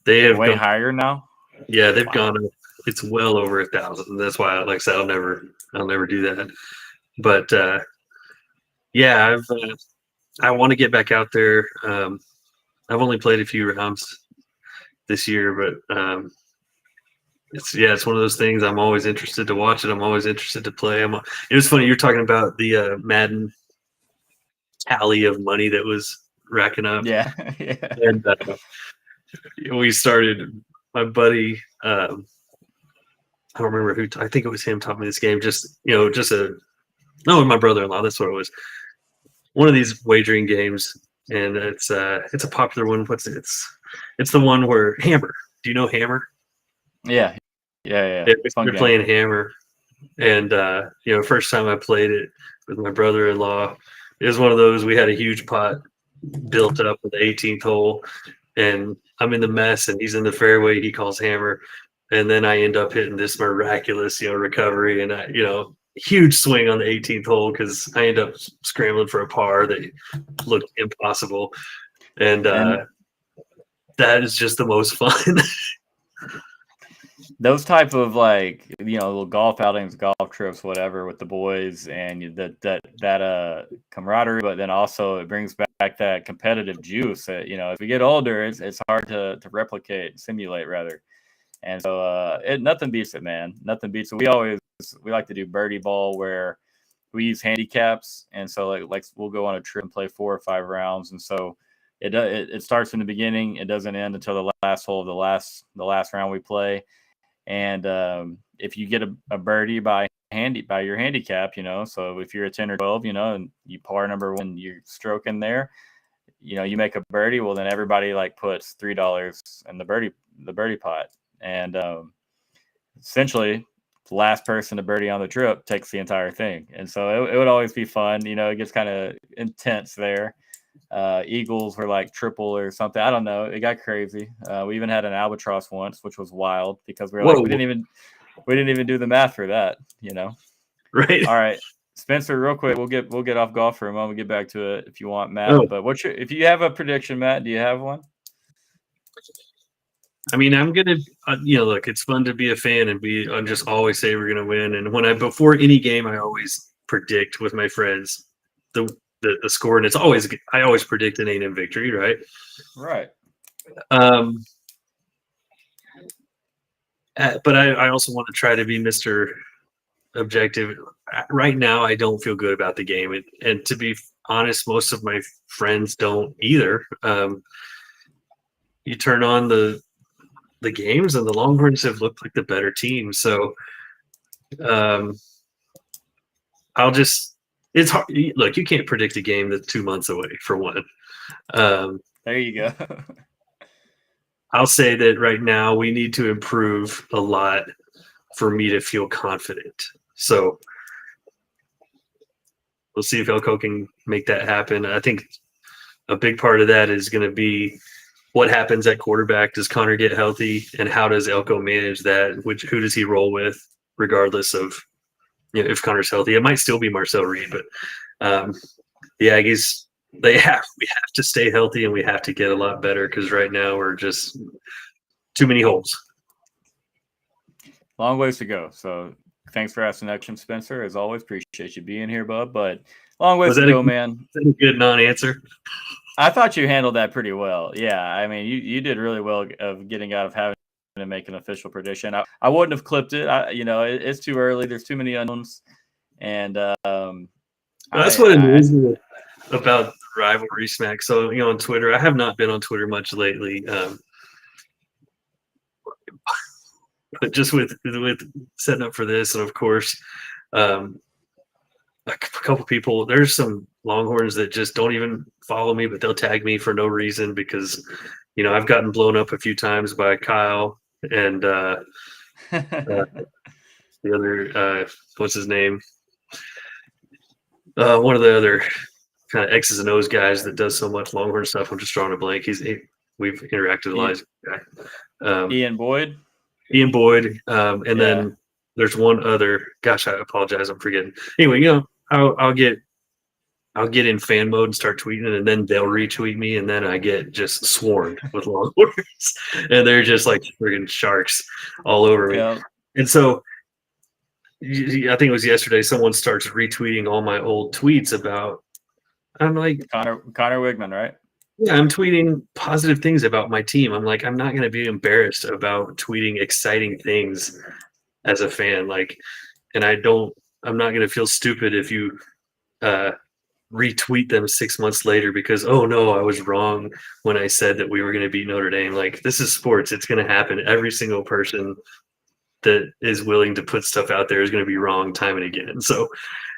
They have way higher now. Yeah, they've gone up. It's well over 1,000. That's why, like I said, I'll never do that. But I want to get back out there. I've only played a few rounds this year, but it's one of those things. I'm always interested to watch it. I'm always interested to play. It was funny. You're talking about the Madden tally of money that was racking up. Yeah. And we started. My buddy, I don't remember who. I think it was him taught me this game. My brother-in-law. That's what it was. One of these wagering games, and it's a popular one. It's the one where Hammer. Do you know Hammer? Yeah. They're playing Hammer, and first time I played it with my brother-in-law, it was one of those. We had a huge pot built up with the 18th hole, and I'm in the mess, and he's in the fairway. He calls hammer, and then I end up hitting this miraculous, recovery, and huge swing on the 18th hole because I end up scrambling for a par that looked impossible, and that is just the most fun. Those type of little golf outings, golf trips, whatever, with the boys, and that camaraderie, but then also it brings back that competitive juice. That as we get older, it's hard to replicate, simulate rather. And so nothing beats it, man. Nothing beats it. We like to do birdie ball where we use handicaps, and so like we'll go on a trip and play 4 or 5 rounds, and so it starts in the beginning. It doesn't end until the last hole of the last round we play. And if you get a birdie by your handicap, so if you're a 10 or 12, and you par number 1, you're stroking there, you make a birdie, well then everybody puts $3 in the birdie pot, and essentially the last person to birdie on the trip takes the entire thing. And so it would always be fun. It gets kind of intense there. Eagles were triple or something. I don't know. It got crazy. We even had an albatross once, which was wild because we didn't even do the math for that. Right. All right, Spencer. Real quick, we'll get off golf for a moment. We'll get back to it if you want, Matt. Oh. But if you have a prediction, Matt? Do you have one? I mean, I'm gonna, look. It's fun to be a fan and just always say we're gonna win. And before any game, I always predict with my friends the score, and I always predict an A&M victory, right? Right. But I also want to try to be Mr. Objective. Right now, I don't feel good about the game, and to be honest, most of my friends don't either. You turn on the games, and the Longhorns have looked like the better team. So, it's hard. Look, you can't predict a game that's 2 months away, for one. There you go. I'll say that right now we need to improve a lot for me to feel confident. So we'll see if Elko can make that happen. I think a big part of that is going to be what happens at quarterback. Does Connor get healthy, and how does Elko manage that? Who does he roll with, regardless of if Connor's healthy? It might still be Marcel Reed, but the Aggies, we have to stay healthy, and we have to get a lot better because right now we're just too many holes. Long ways to go. So thanks for asking that question, Spencer. As always, appreciate you being here, bub. But long ways to go, man. Is that a good non-answer? I thought you handled that pretty well. Yeah, I mean, you did really well of getting out of having to make an official prediction. I wouldn't have clipped it. It's too early. There's too many unknowns, and that's what it is about rivalry smack. So on Twitter, I have not been on Twitter much lately, but just with setting up for this, and of course, a couple people. There's some Longhorns that just don't even follow me, but they'll tag me for no reason because I've gotten blown up a few times by Kyle and the other what's his name? One of the other kind of X's and O's guys that does so much Longhorn stuff. I'm just drawing a blank. We've interacted a lot. Ian Boyd. And then there's one other. Gosh, I apologize. I'm forgetting. Anyway, I'll get in fan mode and start tweeting, and then they'll retweet me, and then I get just swarmed with Longhorns, and they're just like friggin' sharks all over me. Yeah. And so I think it was yesterday, someone starts retweeting all my old tweets about. I'm like Connor Wigman, right? Yeah, I'm tweeting positive things about my team. I'm like, I'm not going to be embarrassed about tweeting exciting things as a fan. And I'm not going to feel stupid if you retweet them 6 months later because, oh no, I was wrong when I said that we were going to beat Notre Dame. This is sports. It's going to happen. Every single person that is willing to put stuff out there is going to be wrong time and again. So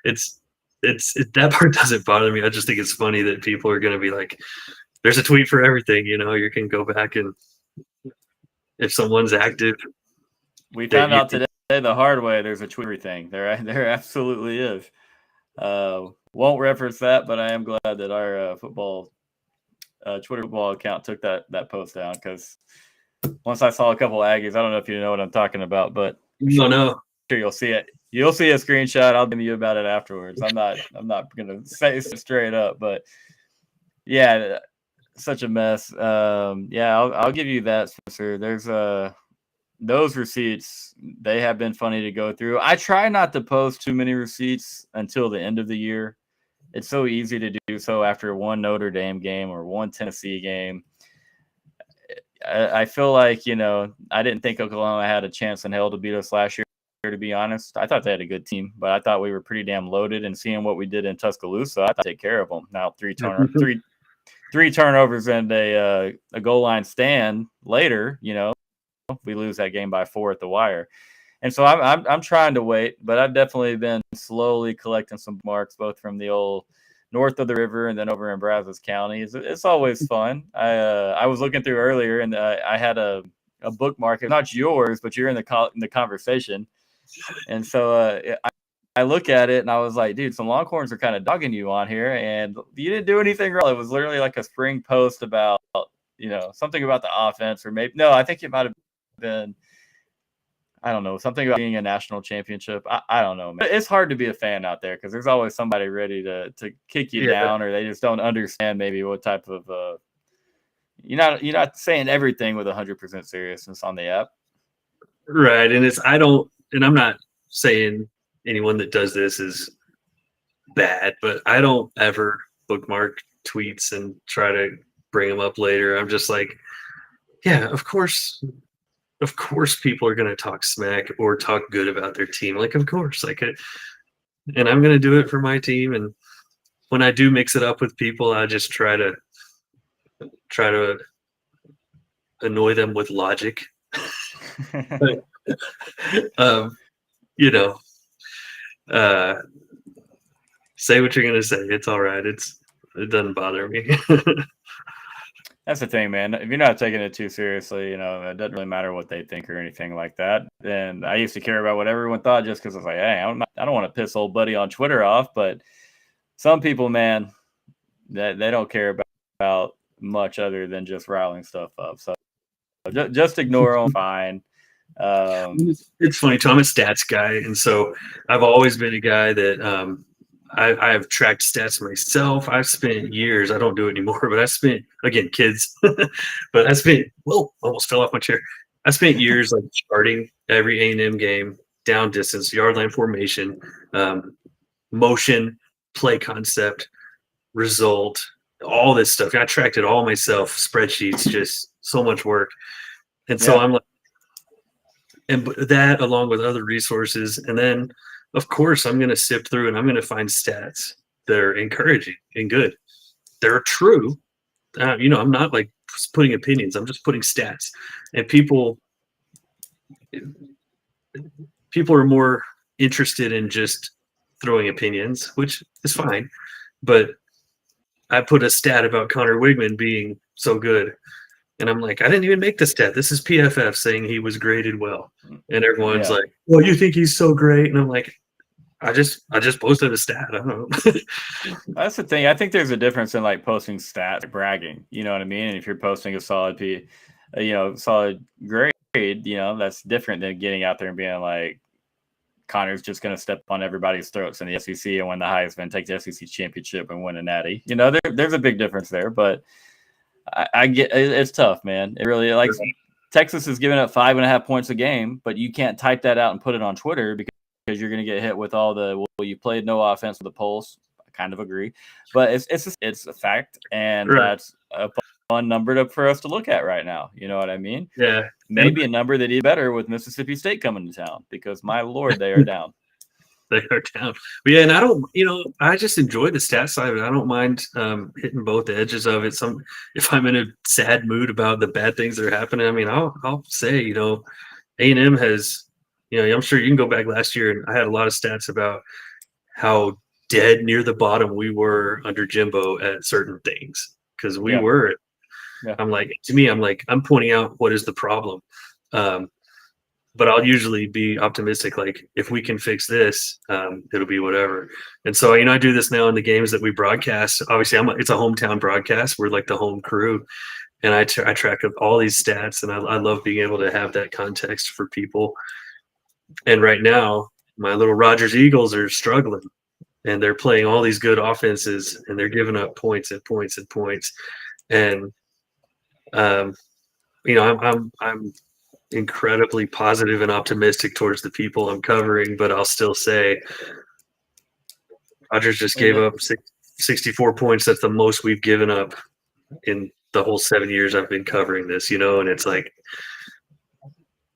it's that part doesn't bother me. I just think it's funny that people are going to be like, there's a tweet for everything, you can go back and if someone's active. We found out today the hard way. There's a tweet for everything. There absolutely is. Won't reference that, but I am glad that our football Twitter football account took that post down because once I saw a couple Aggies, I don't know if you know what I'm talking about, but No. Sure you'll see it. You'll see a screenshot. I'll tell you about it afterwards. I'm not gonna say it straight up, but yeah, such a mess. Yeah, I'll give you that, Spencer. There's those receipts, they have been funny to go through. I try not to post too many receipts until the end of the year. It's so easy to do so after one Notre Dame game or one Tennessee game. I feel like, I didn't think Oklahoma had a chance in hell to beat us last year, to be honest. I thought they had a good team, but I thought we were pretty damn loaded, and seeing what we did in Tuscaloosa, I thought I'd take care of them. Now, three turnovers and a goal line stand later, we lose that game by 4 at the wire. And so I'm trying to wait, but I've definitely been slowly collecting some marks, both from the old north of the river and then over in Brazos County. It's always fun. I was looking through earlier, and I had a bookmark. It's not yours, but you're in the conversation. And so I look at it and I was like, dude, some Longhorns are kind of dogging you on here, and you didn't do anything wrong. It was literally like a spring post about, something about the offense, or maybe, no, I think it might have been, I don't know, something about being a national championship. I don't know, man. It's hard to be a fan out there because there's always somebody ready to kick you down, or they just don't understand maybe what type of you're not saying everything with 100% seriousness on the app. Right. And I'm not saying anyone that does this is bad, but I don't ever bookmark tweets and try to bring them up later. I'm just like, yeah, of course people are going to talk smack or talk good about their team. Like, of course, and I'm going to do it for my team. And when I do mix it up with people, I just try to annoy them with logic. But, say what you're going to say. It's all right. It doesn't bother me. That's the thing, man. If you're not taking it too seriously, it doesn't really matter what they think or anything like that. And I used to care about what everyone thought just because I was like, hey, I don't want to piss old buddy on Twitter off. But some people, man, they don't care about much other than just riling stuff up. So just ignore them. Fine. It's funny, Tom. I'm a stats guy, and so I've always been a guy that I've tracked stats myself. I've spent years. I don't do it anymore, but I spent, again, kids. But I spent, almost fell off my chair. I spent years like charting every A&M game, down distance, yard line formation, motion, play concept, result, all this stuff. I tracked it all myself. Spreadsheets, just so much work. And so I'm like, and that along with other resources, and then of course I'm going to sift through and I'm going to find stats that are encouraging and good. They're true. I'm not like putting opinions. I'm just putting stats. And people are more interested in just throwing opinions, which is fine. But I put a stat about Connor Wigman being so good. And I'm like, I didn't even make the stat. This is PFF saying he was graded well. And everyone's like, well, you think he's so great? And I'm like, I just posted a stat. I don't know. That's the thing. I think there's a difference in like posting stats, bragging. You know what I mean? And if you're posting a solid solid grade, that's different than getting out there and being like, Connor's just going to step on everybody's throats in the SEC and win the Heisman, take the SEC championship and win a natty. There's a big difference there, but I get it's tough, man. It really Texas is giving up 5.5 points a game, but you can't type that out and put it on Twitter because you're going to get hit with all the you played no offense with the Pulse. I kind of agree, but it's a fact, and that's a fun number for us to look at right now. You know what I mean? Yeah. Maybe a number that is better with Mississippi State coming to town because my Lord, they are down. They are down. But yeah, and I don't, I just enjoy the stat side of it. I don't mind hitting both edges of it. If I'm in a sad mood about the bad things that are happening, I mean, I'll say, A&M has, I'm sure you can go back last year and I had a lot of stats about how dead near the bottom we were under Jimbo at certain things because we were. Yeah. I'm like, I'm pointing out what is the problem. but I'll usually be optimistic. Like if we can fix this, it'll be whatever. And so, I do this now in the games that we broadcast. Obviously, it's a hometown broadcast. We're like the home crew, and I track up all these stats, and I love being able to have that context for people. And right now, my little Rogers Eagles are struggling, and they're playing all these good offenses, and they're giving up points and points and points. And I'm incredibly positive and optimistic towards the people I'm covering, but I'll still say Rogers just gave up 64 points. That's the most we've given up in the whole 7 years I've been covering this, and it's like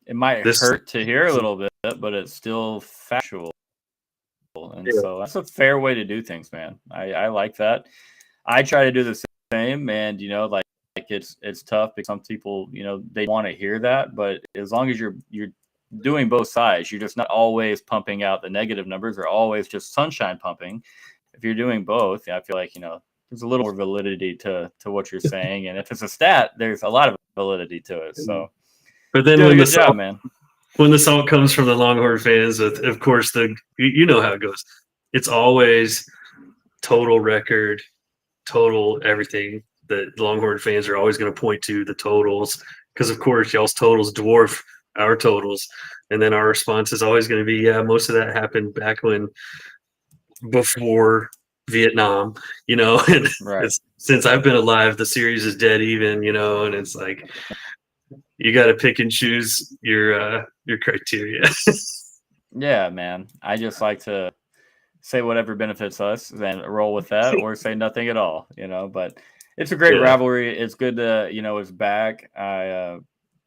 it might hurt to hear a little bit, but it's still factual. And so that's a fair way to do things, man. I like that. I try to do the same, and like it's tough because some people, they want to hear that, but as long as you're doing both sides, you're just not always pumping out the negative numbers or always just sunshine pumping. If you're doing both, I feel like, there's a little more validity to what you're saying. And if it's a stat, there's a lot of validity to it. So, but then when when the salt comes from the Longhorn fans, of course, you know how it goes. It's always total record, total everything that Longhorn fans are always going to point to the totals, because of course y'all's totals dwarf our totals, and then our response is always going to be, yeah, most of that happened back before Vietnam, and right. Since I've been alive, the series is dead even, and it's like you got to pick and choose your criteria. Yeah, man. I just like to say whatever benefits us and roll with that, or say nothing at all, but it's a great rivalry. It's good to, it's back. I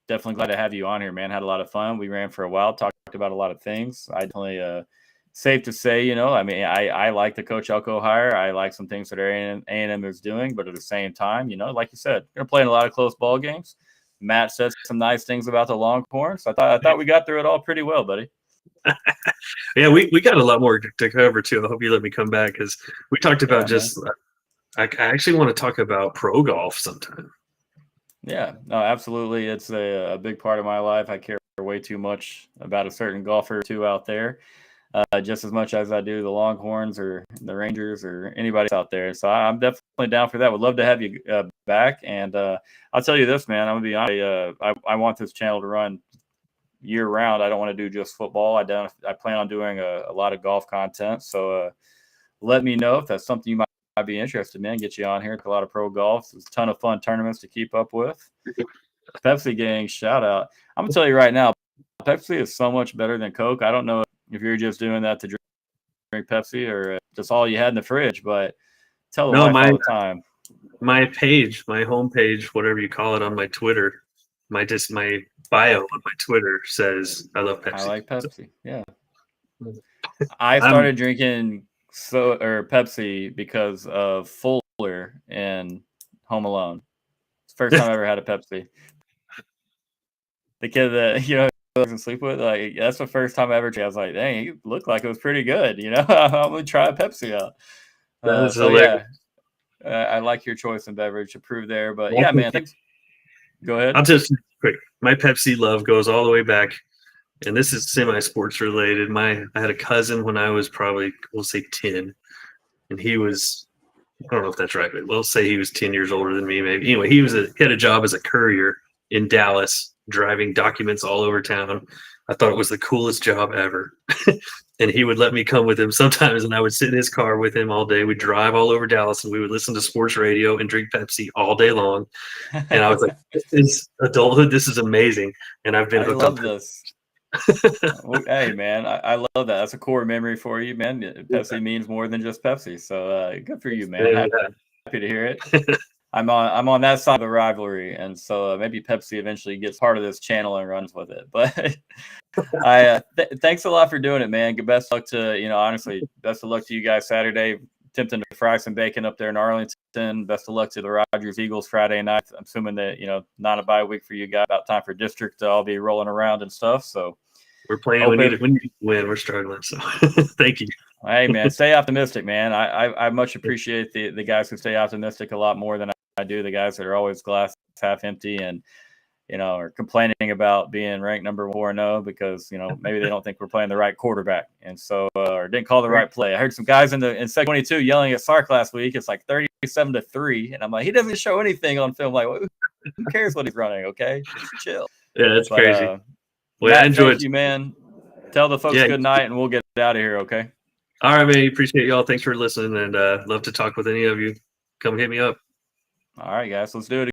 definitely glad to have you on here, man. Had a lot of fun. We ran for a while, talked about a lot of things. I definitely, safe to say, I like the Coach Elko hire. I like some things that A&M is doing, but at the same time, like you said, they're playing a lot of close ball games. Matt said some nice things about the Longhorns. I thought we got through it all pretty well, buddy. Yeah, we got a lot more to cover too. I hope you let me come back, because we talked about I actually want to talk about pro golf sometime. Yeah, no, absolutely. It's a big part of my life. I care way too much about a certain golfer or two out there, just as much as I do the Longhorns or the Rangers or anybody out there. So I'm definitely down for that. Would love to have you back. And I'll tell you this, man. I'm gonna be honest. I want this channel to run year round. I don't want to do just football. I plan on doing a lot of golf content. So let me know if that's something you might be interested in. Get you on here. A lot of pro golf. There's a ton of fun tournaments to keep up with. Pepsi gang, shout out. I'm gonna tell you right now, Pepsi is so much better than Coke. I don't know if you're just doing that to drink Pepsi or just all you had in the fridge, but tell the wife all the time. My page, my homepage, whatever you call it, on my Twitter, my bio on my Twitter says I love Pepsi. I like Pepsi. Yeah. I started drinking Pepsi because of Fuller in Home Alone. It's the first time I ever had a Pepsi. The kid that doesn't sleep with, like, that's the first time I ever. I was like, dang, it looked like it was pretty good. I'm gonna try a Pepsi out. I like your choice in beverage. Approved there, but yeah, man. Thanks. Go ahead. I'll just quick. My Pepsi love goes all the way back, and this is semi-sports related. I had a cousin when I was probably, we'll say 10, and he was, I don't know if that's right, but we'll say he was 10 years older than me, maybe. Anyway, he had a job as a courier in Dallas, driving documents all over town. I thought it was the coolest job ever. And he would let me come with him sometimes, and I would sit in his car with him all day. We'd drive all over Dallas, and we would listen to sports radio and drink Pepsi all day long. And I was like, this is adulthood. This is amazing. And I've been hooked on this. Hey, man, I love that. That's a core memory for you, man. Pepsi means more than just Pepsi. So good for you, man. Happy to hear it. I'm on that side of the rivalry, and so maybe Pepsi eventually gets part of this channel and runs with it. But thanks a lot for doing it, man. Best luck to honestly, best of luck to you guys Saturday. Attempting to fry some bacon up there in Arlington. Best of luck to the Rogers Eagles Friday night. I'm assuming that not a bye week for you guys. About time for district to all be rolling around and stuff. So we're playing. We need to win. We're struggling. So thank you. Hey, man, stay optimistic, man. I much appreciate the guys who stay optimistic a lot more than I do. The guys that are always glass half empty, and are complaining about being ranked number 4-0 because maybe they don't think we're playing the right quarterback, and so or didn't call the right play. I heard some guys in second 22 yelling at Sark last week. It's like 37-3, and I'm like, he doesn't show anything on film. Like, who cares what he's running? Okay, just chill. Yeah, that's crazy. Well, Matt, I enjoyed. thank you, man. Tell the folks good night, and we'll get out of here. Okay. All right, man. Appreciate y'all. Thanks for listening, and love to talk with any of you. Come hit me up. All right, guys. Let's do it.